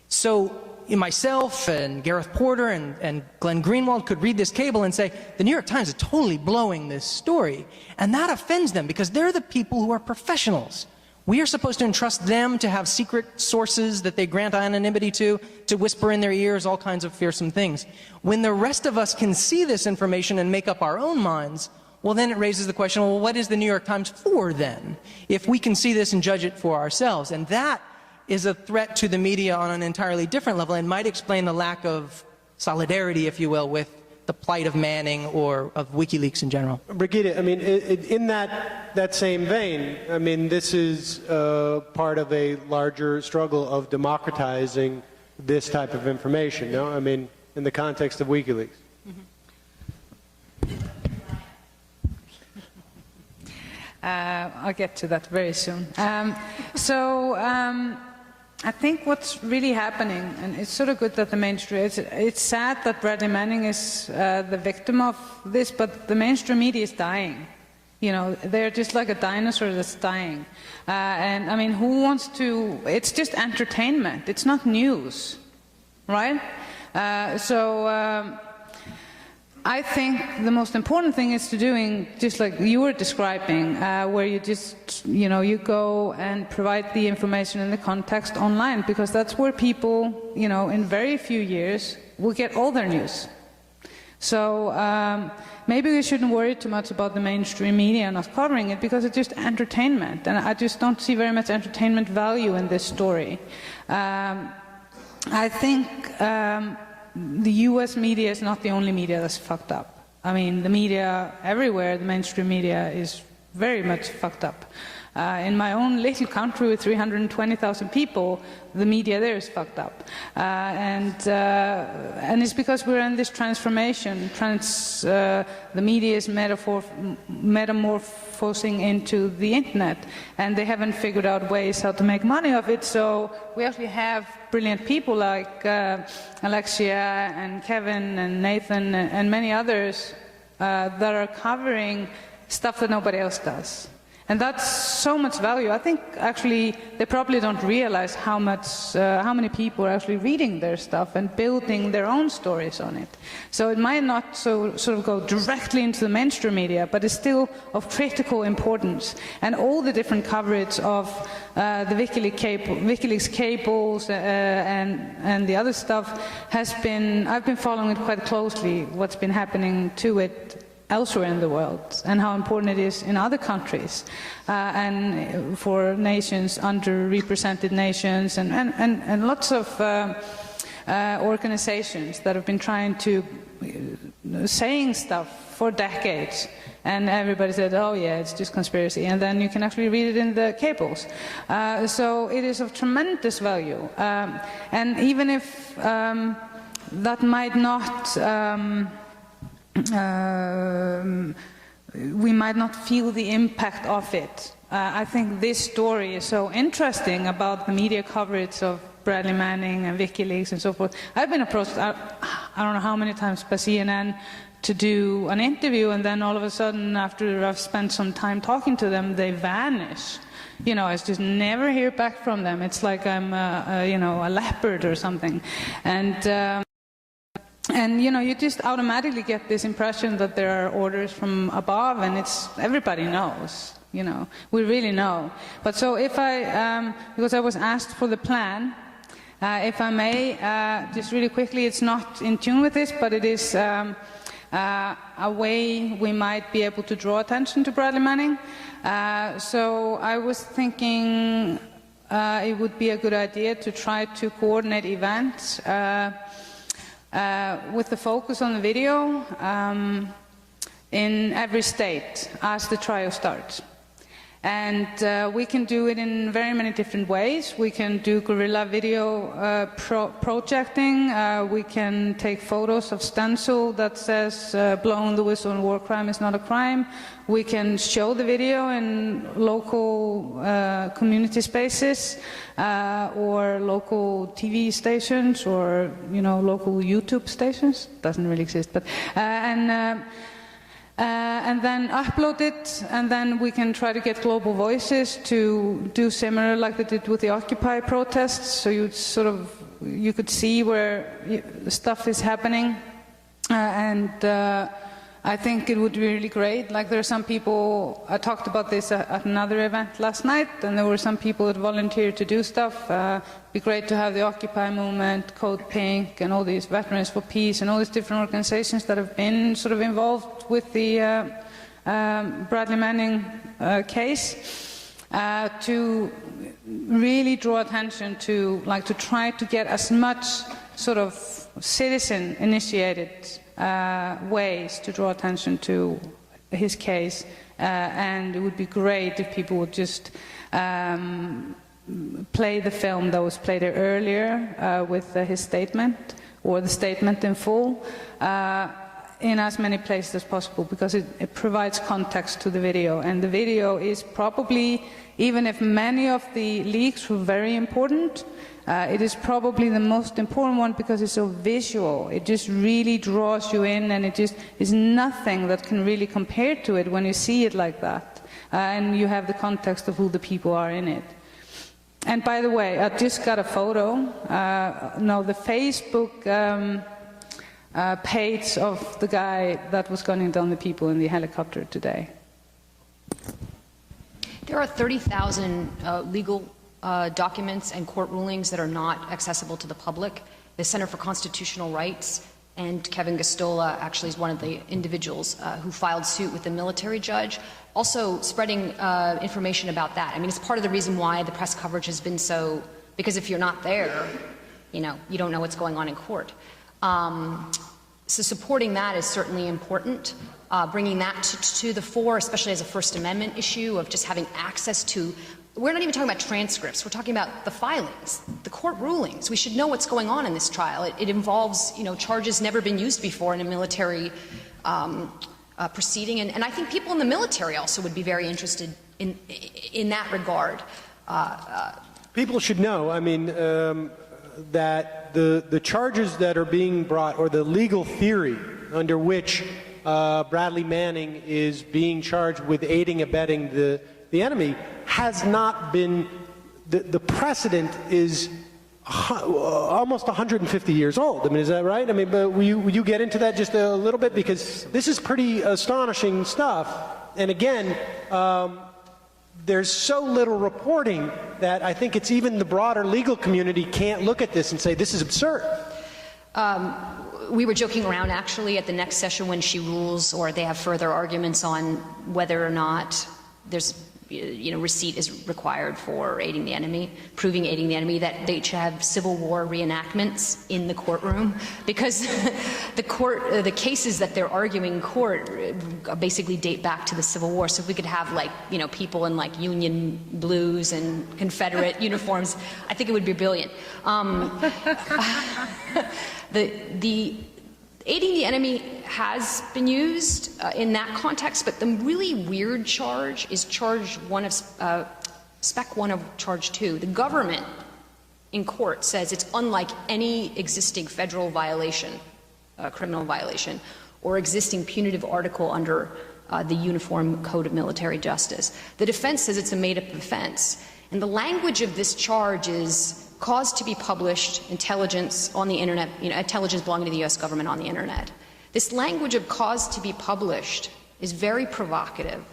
So myself and Gareth Porter and Glenn Greenwald could read this cable and say, the New York Times is totally blowing this story. And that offends them because they're the people who are professionals. We are supposed to entrust them to have secret sources that they grant anonymity to whisper in their ears all kinds of fearsome things. When the rest of us can see this information and make up our own minds, well, then it raises the question, well, what is the New York Times for then? If we can see this and judge it for ourselves. And that is a threat to the media on an entirely different level and might explain the lack of solidarity, if you will, with the plight of Manning or of WikiLeaks in general. Birgitta, I mean, in that same vein, I mean, this is part of a larger struggle of democratizing this type of information, no? I mean, in the context of WikiLeaks. I'll get to that very soon. I think what's really happening, and it's sort of good that the mainstream, it's sad that Bradley Manning is the victim of this, but the mainstream media is dying. You know, they're just like a dinosaur that's dying. And I mean, who wants to, it's just entertainment, it's not news, right? I think the most important thing is to doing just like you were describing, where you just, you know, you go and provide the information in the context online, because that's where people, you know, in very few years will get all their news. So maybe we shouldn't worry too much about the mainstream media not covering it, because it's just entertainment, and I just don't see very much entertainment value in this story. I think the US media is not the only media that's fucked up. I mean, the media everywhere, the mainstream media, is very much fucked up. In my own little country with 320,000 people, the media there is fucked up. And it's because we're in this transformation. The media is metamorphosing into the internet, and they haven't figured out ways how to make money of it. So we actually have brilliant people like Alexia and Kevin and Nathan and many others that are covering stuff that nobody else does. And that's so much value. I think actually they probably don't realize how many people are actually reading their stuff and building their own stories on it. So it might not sort of go directly into the mainstream media, but it's still of critical importance. And all the different coverage of the WikiLeaks cables and the other stuff I've been following it quite closely, what's been happening to it elsewhere in the world, and how important it is in other countries, and for nations, underrepresented nations, and lots of organizations that have been trying to saying stuff for decades, and everybody said, oh yeah, it's just conspiracy, and then you can actually read it in the cables. So it is of tremendous value, and even if that might not we might not feel the impact of it. I think this story is so interesting about the media coverage of Bradley Manning and WikiLeaks and so forth. I've been approached, I don't know how many times, by CNN to do an interview, and then all of a sudden, after I've spent some time talking to them, they vanish. You know, I just never hear back from them. It's like I'm a leopard or something. And you know, you just automatically get this impression that there are orders from above, and everybody knows. You know, we really know. But so if because I was asked for the plan, if I may, just really quickly, it's not in tune with this, but it is a way we might be able to draw attention to Bradley Manning. So I was thinking it would be a good idea to try to coordinate events with the focus on the video in every state as the trial starts. And we can do it in very many different ways. We can do guerrilla video projecting. We can take photos of stencil that says blowing the whistle on war crime is not a crime. We can show the video in local community spaces or local TV stations, or local YouTube stations. Doesn't really exist, but and then upload it, and then we can try to get global voices to do similar like they did with the Occupy protests, so you could see where the stuff is happening, and I think it would be really great. Like, there are some people, I talked about this at another event last night, and there were some people that volunteered to do stuff. It'd be great to have the Occupy movement, Code Pink, and all these Veterans for Peace, and all these different organizations that have been sort of involved with the Bradley Manning case, to really draw attention to, to try to get as much sort of citizen-initiated ways to draw attention to his case, and it would be great if people would just play the film that was played earlier with his statement, or the statement in full, in as many places as possible, because it provides context to the video, and the video is probably, even if many of the leaks were very important, it is probably the most important one because it's so visual. It just really draws you in, and it just is nothing that can really compare to it when you see it like that, and you have the context of who the people are in it. And by the way, I just got a photo. The Facebook page of the guy that was gunning down the people in the helicopter today. There are 30,000 legal documents and court rulings that are not accessible to the public. The Center for Constitutional Rights and Kevin Gosztola actually is one of the individuals who filed suit with the military judge, also spreading information about that. I mean, it's part of the reason why the press coverage has been so, because if you're not there, you don't know what's going on in court. So supporting that is certainly important. bringing that to the fore, especially as a First Amendment issue of just having access to. We're not even talking about transcripts. We're talking about the filings, the court rulings. We should know what's going on in this trial. It involves, charges never been used before in a military proceeding, and I think people in the military also would be very interested in that regard. People should know, that the charges that are being brought, or the legal theory under which Bradley Manning is being charged with aiding and abetting the enemy, has not been, the precedent is almost 150 years old. Is that right? But will you get into that just a little bit? Because this is pretty astonishing stuff. And again, there's so little reporting that I think it's even the broader legal community can't look at this and say, this is absurd. We were joking around, actually, at the next session when she rules, or they have further arguments on whether or not there's receipt is required for aiding the enemy, proving aiding the enemy, that they should have Civil War reenactments in the courtroom, because the cases that they're arguing in court basically date back to the Civil War. So if we could have people in Union blues and Confederate uniforms, I think it would be brilliant. The aiding the enemy has been used in that context, but the really weird charge is charge 1 of spec 1 of charge 2. The government in court says it's unlike any existing federal violation, criminal violation, or existing punitive article under the Uniform Code of Military Justice. The defense says it's a made-up offense, and the language of this charge is cause to be published, intelligence on the internet, intelligence belonging to the U.S. government on the internet. This language of cause to be published is very provocative.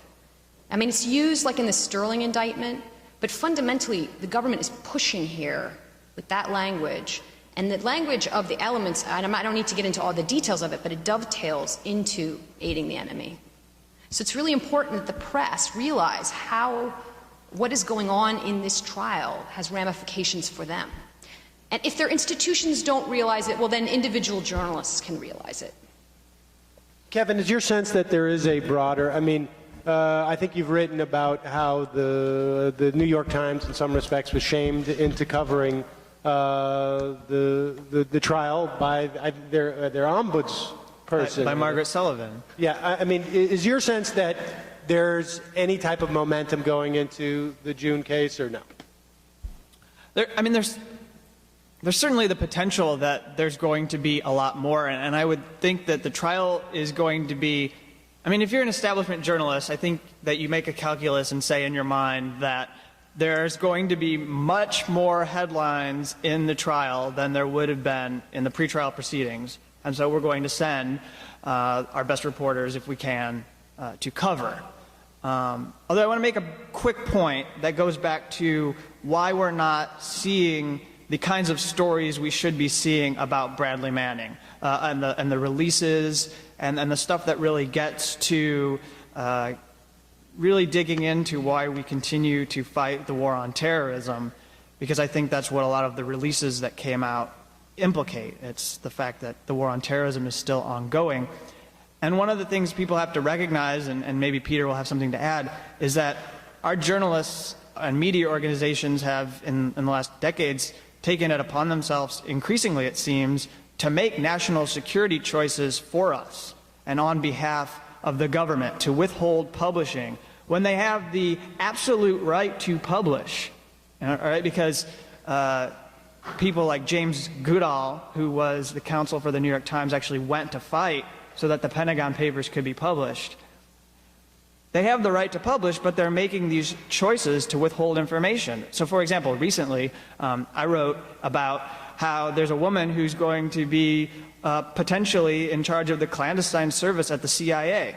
It's used like in the Sterling indictment, but fundamentally the government is pushing here with that language, and the language of the elements, and I don't need to get into all the details of it, but it dovetails into aiding the enemy. So it's really important that the press realize what is going on in this trial has ramifications for them. And if their institutions don't realize it, well, then individual journalists can realize it. Kevin, is your sense that there is a broader, I think you've written about how the New York Times in some respects was shamed into covering the trial by their ombuds person. By Margaret Sullivan. Yeah, is your sense that there's any type of momentum going into the June case, or no? There's certainly the potential that there's going to be a lot more, and I would think that the trial is going to be, if you're an establishment journalist, I think that you make a calculus and say in your mind that there's going to be much more headlines in the trial than there would have been in the pretrial proceedings, and so we're going to send our best reporters, if we can, to cover. Although I want to make a quick point that goes back to why we're not seeing the kinds of stories we should be seeing about Bradley Manning, and the releases and the stuff that really gets to really digging into why we continue to fight the war on terrorism, because I think that's what a lot of the releases that came out implicate. It's the fact that the war on terrorism is still ongoing. And one of the things people have to recognize, and maybe Peter will have something to add, is that our journalists and media organizations have, in the last decades, taken it upon themselves, increasingly it seems, to make national security choices for us and on behalf of the government, to withhold publishing when they have the absolute right to publish. All right? Because people like James Goodall, who was the counsel for the New York Times, actually went to fight so that the Pentagon Papers could be published. They have the right to publish, but they're making these choices to withhold information. So, for example, recently I wrote about how there's a woman who's going to be potentially in charge of the clandestine service at the CIA.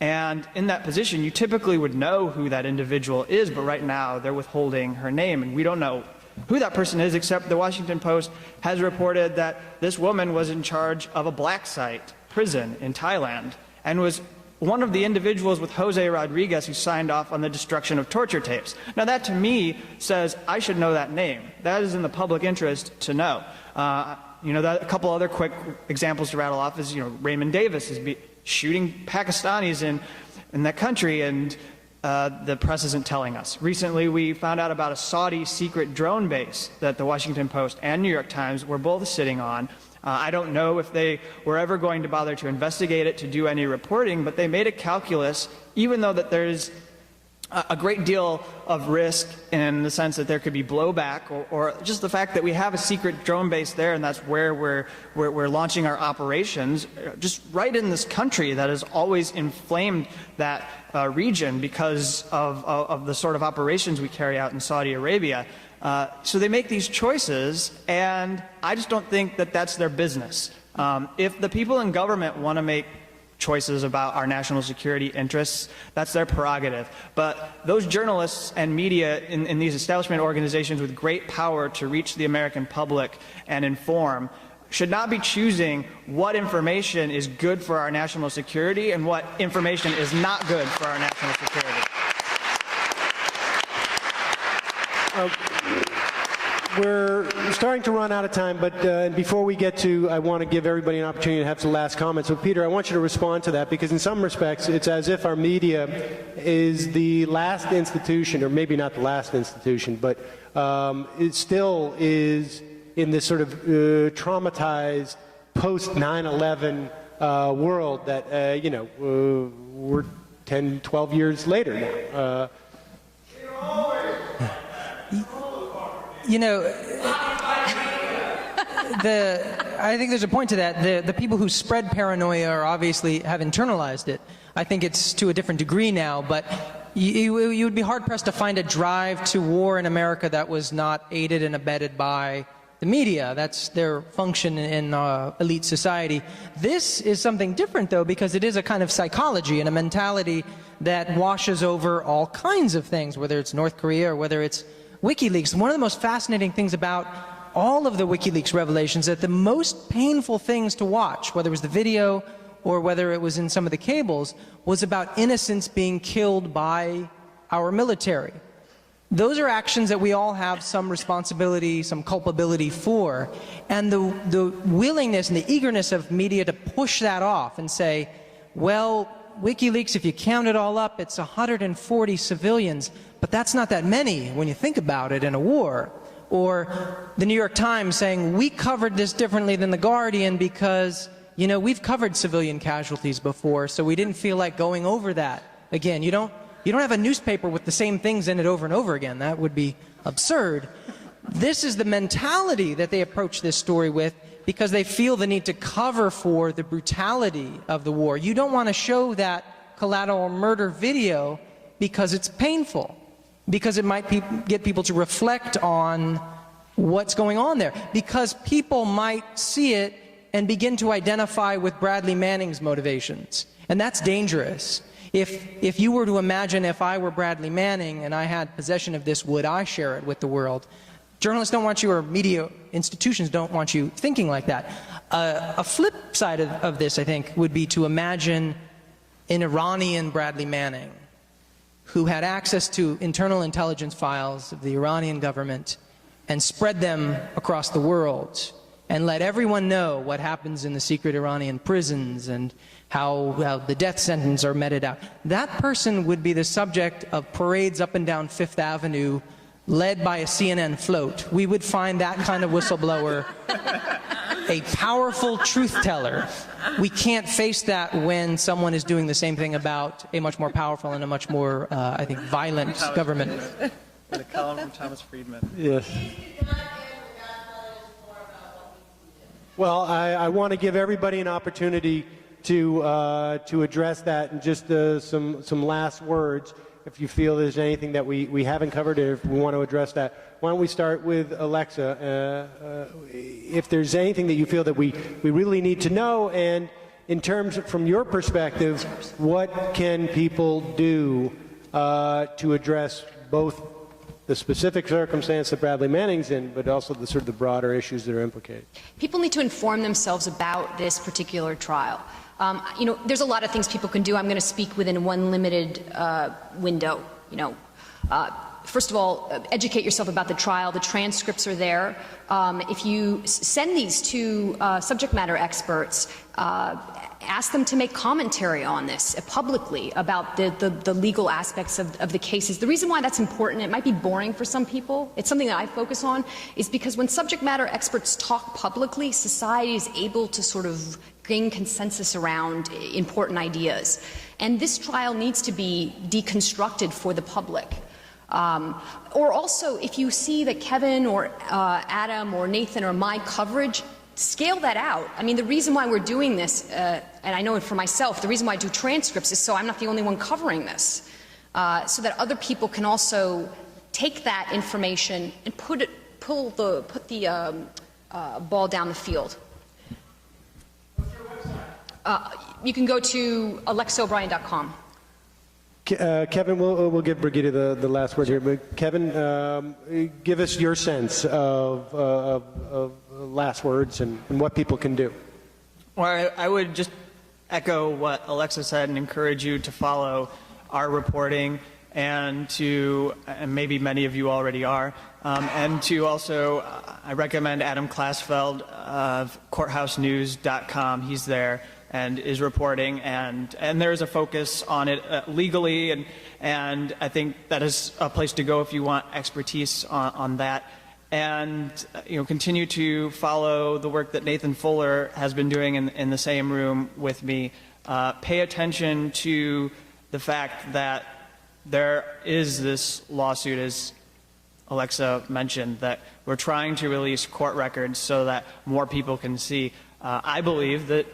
And in that position, you typically would know who that individual is, but right now they're withholding her name, and we don't know who that person is, except the Washington Post has reported that this woman was in charge of a black site prison in Thailand and was one of the individuals with Jose Rodriguez who signed off on the destruction of torture tapes. Now that to me says I should know that name. That is in the public interest to know. A couple other quick examples to rattle off is, Raymond Davis is shooting Pakistanis in that country, and the press isn't telling us. Recently, we found out about a Saudi secret drone base that the Washington Post and New York Times were both sitting on. I don't know if they were ever going to bother to investigate it, to do any reporting, but they made a calculus, even though that there's a great deal of risk in the sense that there could be blowback, or just the fact that we have a secret drone base there, and that's where we're launching our operations, just right in this country that has always inflamed that region because of the sort of operations we carry out in Saudi Arabia. So they make these choices, and I just don't think that that's their business. If the people in government want to make choices about our national security interests, that's their prerogative. But those journalists and media in these establishment organizations with great power to reach the American public and inform should not be choosing what information is good for our national security and what information is not good for our national security. We're starting to run out of time, but before we get to, I want to give everybody an opportunity to have some last comments. So, Peter, I want you to respond to that, because in some respects, it's as if our media is the last institution, or maybe not the last institution, but it still is in this sort of traumatized post-9/11 world that, we're 10, 12 years later now. I think there's a point to that. The people who spread paranoia are obviously have internalized it. I think it's to a different degree now, but you would be hard-pressed to find a drive to war in America that was not aided and abetted by the media. That's their function in elite society. This is something different, though, because it is a kind of psychology and a mentality that washes over all kinds of things, whether it's North Korea or whether it's WikiLeaks. One of the most fascinating things about all of the WikiLeaks revelations, that the most painful things to watch, whether it was the video or whether it was in some of the cables, was about innocents being killed by our military. Those are actions that we all have some responsibility, some culpability for. And the willingness and the eagerness of media to push that off and say, well, WikiLeaks, if you count it all up, it's 140 civilians, but that's not that many when you think about it in a war. Or the New York Times saying, we covered this differently than the Guardian because, we've covered civilian casualties before, so we didn't feel like going over that again. You don't have a newspaper with the same things in it over and over again. That would be absurd. This is the mentality that they approach this story with, because they feel the need to cover for the brutality of the war. You don't want to show that Collateral Murder video because it's painful, because it might get people to reflect on what's going on there, because people might see it and begin to identify with Bradley Manning's motivations, and that's dangerous. If you were to imagine, if I were Bradley Manning and I had possession of this, would I share it with the world? Journalists don't want you, or media institutions don't want you thinking like that. A flip side of this, I think, would be to imagine an Iranian Bradley Manning who had access to internal intelligence files of the Iranian government and spread them across the world and let everyone know what happens in the secret Iranian prisons and how the death sentence are meted out. That person would be the subject of parades up and down Fifth Avenue led by a CNN float. We would find that kind of whistleblower a powerful truth teller. We can't face that when someone is doing the same thing about a much more powerful and a much more, I think, violent government. In a column from Thomas Friedman. Yes. Well, I want to give everybody an opportunity to address that, and just some last words. If you feel there's anything that we haven't covered, or if we want to address that, why don't we start with Alexa? If there's anything that you feel that we really need to know, and in terms of, from your perspective, what can people do to address both the specific circumstance that Bradley Manning's in, but also the sort of the broader issues that are implicated? People need to inform themselves about this particular trial. There's a lot of things people can do. I'm going to speak within one limited window. First of all, educate yourself about the trial. The transcripts are there. If you send these to subject matter experts, ask them to make commentary on this publicly about the legal aspects of the cases. The reason why that's important, it might be boring for some people, it's something that I focus on, is because when subject matter experts talk publicly, society is able to sort of gain consensus around important ideas. And this trial needs to be deconstructed for the public. Or also, if you see that Kevin or Adam or Nathan or my coverage, scale that out. I mean, the reason why we're doing this, and I know it for myself, the reason why I do transcripts is so I'm not the only one covering this, so that other people can also take that information and put the ball down the field. You can go to alexaobrien.com. Kevin, we'll give Birgitta the last word here. But Kevin, give us your sense of last words and what people can do. Well, I would just echo what Alexa said and encourage you to follow our reporting and maybe many of you already are, and to also, I recommend Adam Klasfeld of courthousenews.com. He's there and is reporting, and there's a focus on it legally, and I think that is a place to go if you want expertise on that. And continue to follow the work that Nathan Fuller has been doing in the same room with me. Pay attention to the fact that there is this lawsuit, as Alexa mentioned, that we're trying to release court records so that more people can see. I believe that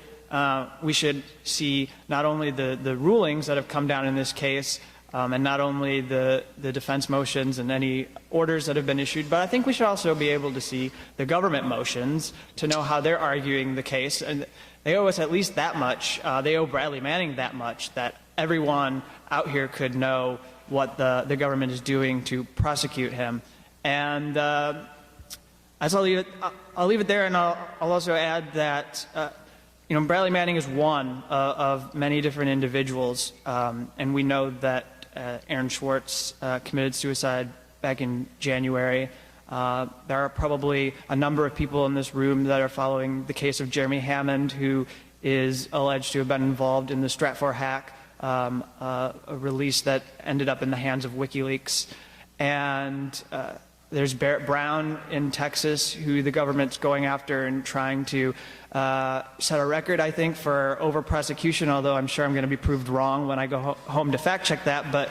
we should see not only the rulings that have come down in this case, and not only the defense motions and any orders that have been issued, but I think we should also be able to see the government motions to know how they're arguing the case. And they owe us at least that much. They owe Bradley Manning that much, that everyone out here could know what the government is doing to prosecute him. And I'll leave it there, and I'll also add that Bradley Manning is one of many different individuals, and we know that Aaron Swartz committed suicide back in January. There are probably a number of people in this room that are following the case of Jeremy Hammond, who is alleged to have been involved in the Stratfor hack, a release that ended up in the hands of WikiLeaks. And there's Barrett Brown in Texas, who the government's going after and trying to set a record, I think, for over-prosecution, although I'm sure I'm going to be proved wrong when I go home to fact-check that. But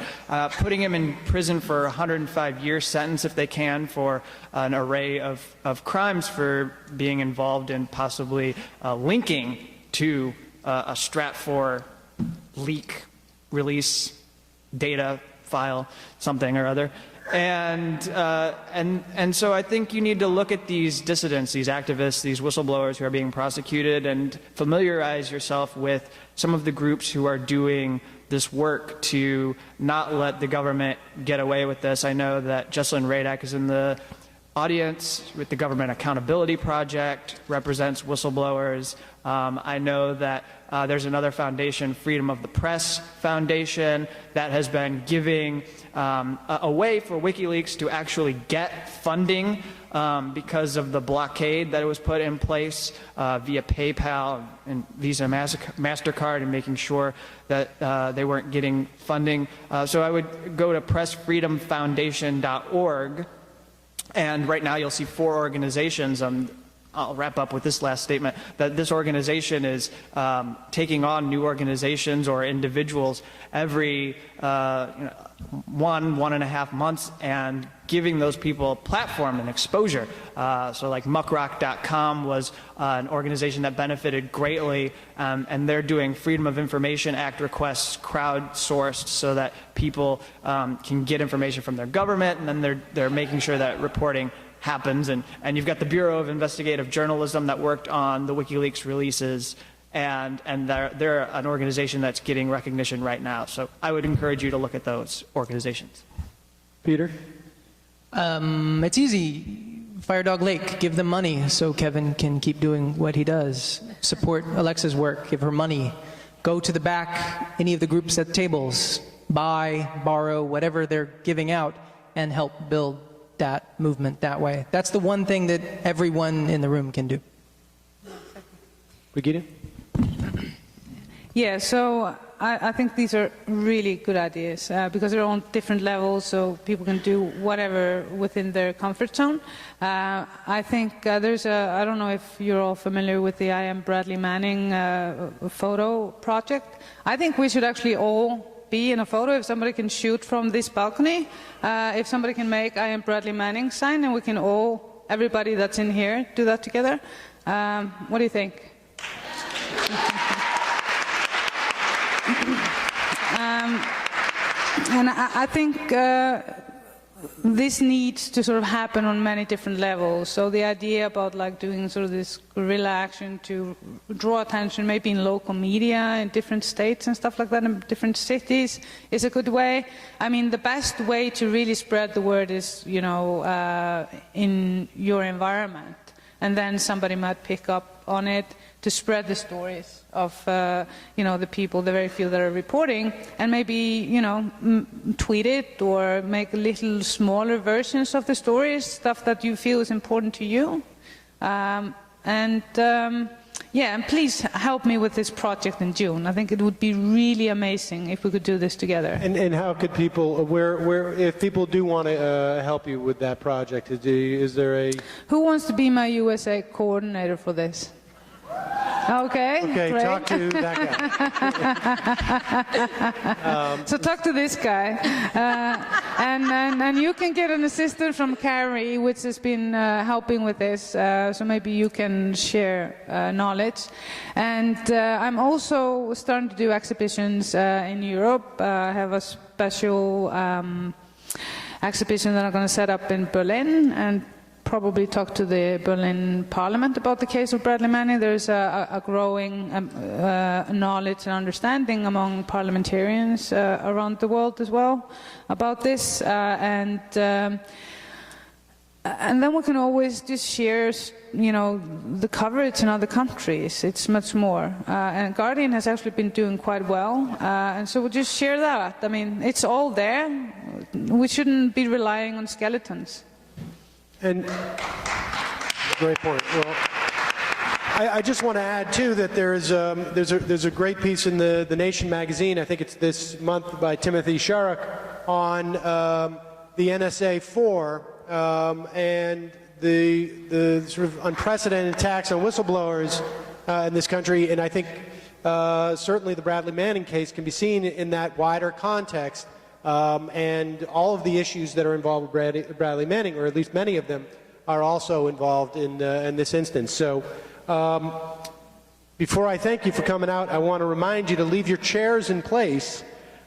putting him in prison for a 105-year sentence, if they can, for an array of crimes for being involved in possibly linking to a Stratfor leak, release, data file, something or other. And so I think you need to look at these dissidents, these activists, these whistleblowers who are being prosecuted, and familiarize yourself with some of the groups who are doing this work to not let the government get away with this. I know that Jesselyn Radak is in the audience with the Government Accountability Project, represents whistleblowers. I know that there's another foundation, Freedom of the Press Foundation, that has been giving a way for WikiLeaks to actually get funding because of the blockade that was put in place via PayPal and Visa, MasterCard, and making sure that they weren't getting funding. So I would go to pressfreedomfoundation.org, and right now you'll see 4 organizations. I'll wrap up with this last statement, that this organization is taking on new organizations or individuals every 1.5 months and giving those people a platform and exposure. So like muckrock.com was an organization that benefited greatly, and they're doing Freedom of Information Act requests crowdsourced so that people can get information from their government, and then they're making sure that reporting happens. And you've got the Bureau of Investigative Journalism that worked on the WikiLeaks releases, and they're an organization that's getting recognition right now. So I would encourage you to look at those organizations. Peter? It's easy. FireDogLake, give them money so Kevin can keep doing what he does. Support Alexa's work, give her money. Go to the back, any of the groups at tables, buy, borrow, whatever they're giving out, and help build that movement that way. That's the one thing that everyone in the room can do. Birgitta? Yeah, so I think these are really good ideas because they're on different levels, so people can do whatever within their comfort zone. I think I don't know if you're all familiar with the I Am Bradley Manning photo project. I think we should actually all be in a photo. If somebody can shoot from this balcony, if somebody can make I Am Bradley Manning sign, and we can all, everybody that's in here, do that together. What do you think? And I think this needs to sort of happen on many different levels. So the idea about like doing sort of this guerrilla action to draw attention, maybe in local media in different states and stuff like that, in different cities, is a good way. I mean, the best way to really spread the word is, you know, in your environment, and then somebody might pick up on it to spread the stories of, you know, the people, the very few that are reporting, and maybe, you know, tweet it or make little smaller versions of the stories, stuff that you feel is important to you. Yeah, and please help me with this project in June. I think it would be really amazing if we could do this together. And how could people, if people do want to help you with that project, is there a... Who wants to be my USA coordinator for this? Okay, great. Talk to that guy. So talk to this guy, and you can get an assistant from Carrie, which has been helping with this. So maybe you can share knowledge. And I'm also starting to do exhibitions in Europe. I have a special exhibition that I'm going to set up in Berlin, and probably talk to the Berlin Parliament about the case of Bradley Manning. There's a growing knowledge and understanding among parliamentarians around the world as well about this, and then we can always just share, you know, the coverage in other countries. It's much more, and Guardian has actually been doing quite well, and so we'll just share that. I mean, it's all there. We shouldn't be relying on skeletons. And great point. Well, I just want to add too that there's a great piece in the Nation magazine. I think it's this month by Timothy Sharrock on the NSA-4 and the sort of unprecedented attacks on whistleblowers in this country. And I think certainly the Bradley Manning case can be seen in that wider context. And all of the issues that are involved with Bradley Manning, or at least many of them, are also involved in this instance. So before I thank you for coming out, I want to remind you to leave your chairs in place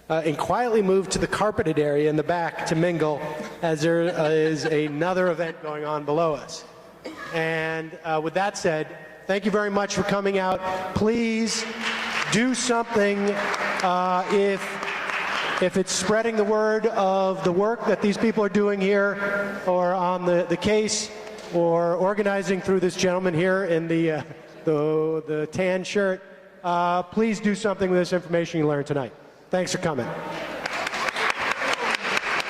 and quietly move to the carpeted area in the back to mingle, as there is another event going on below us. And with that said, thank you very much for coming out. Please do something if it's spreading the word of the work that these people are doing here, or on the case, or organizing through this gentleman here in the tan shirt, please do something with this information you learned tonight. Thanks for coming.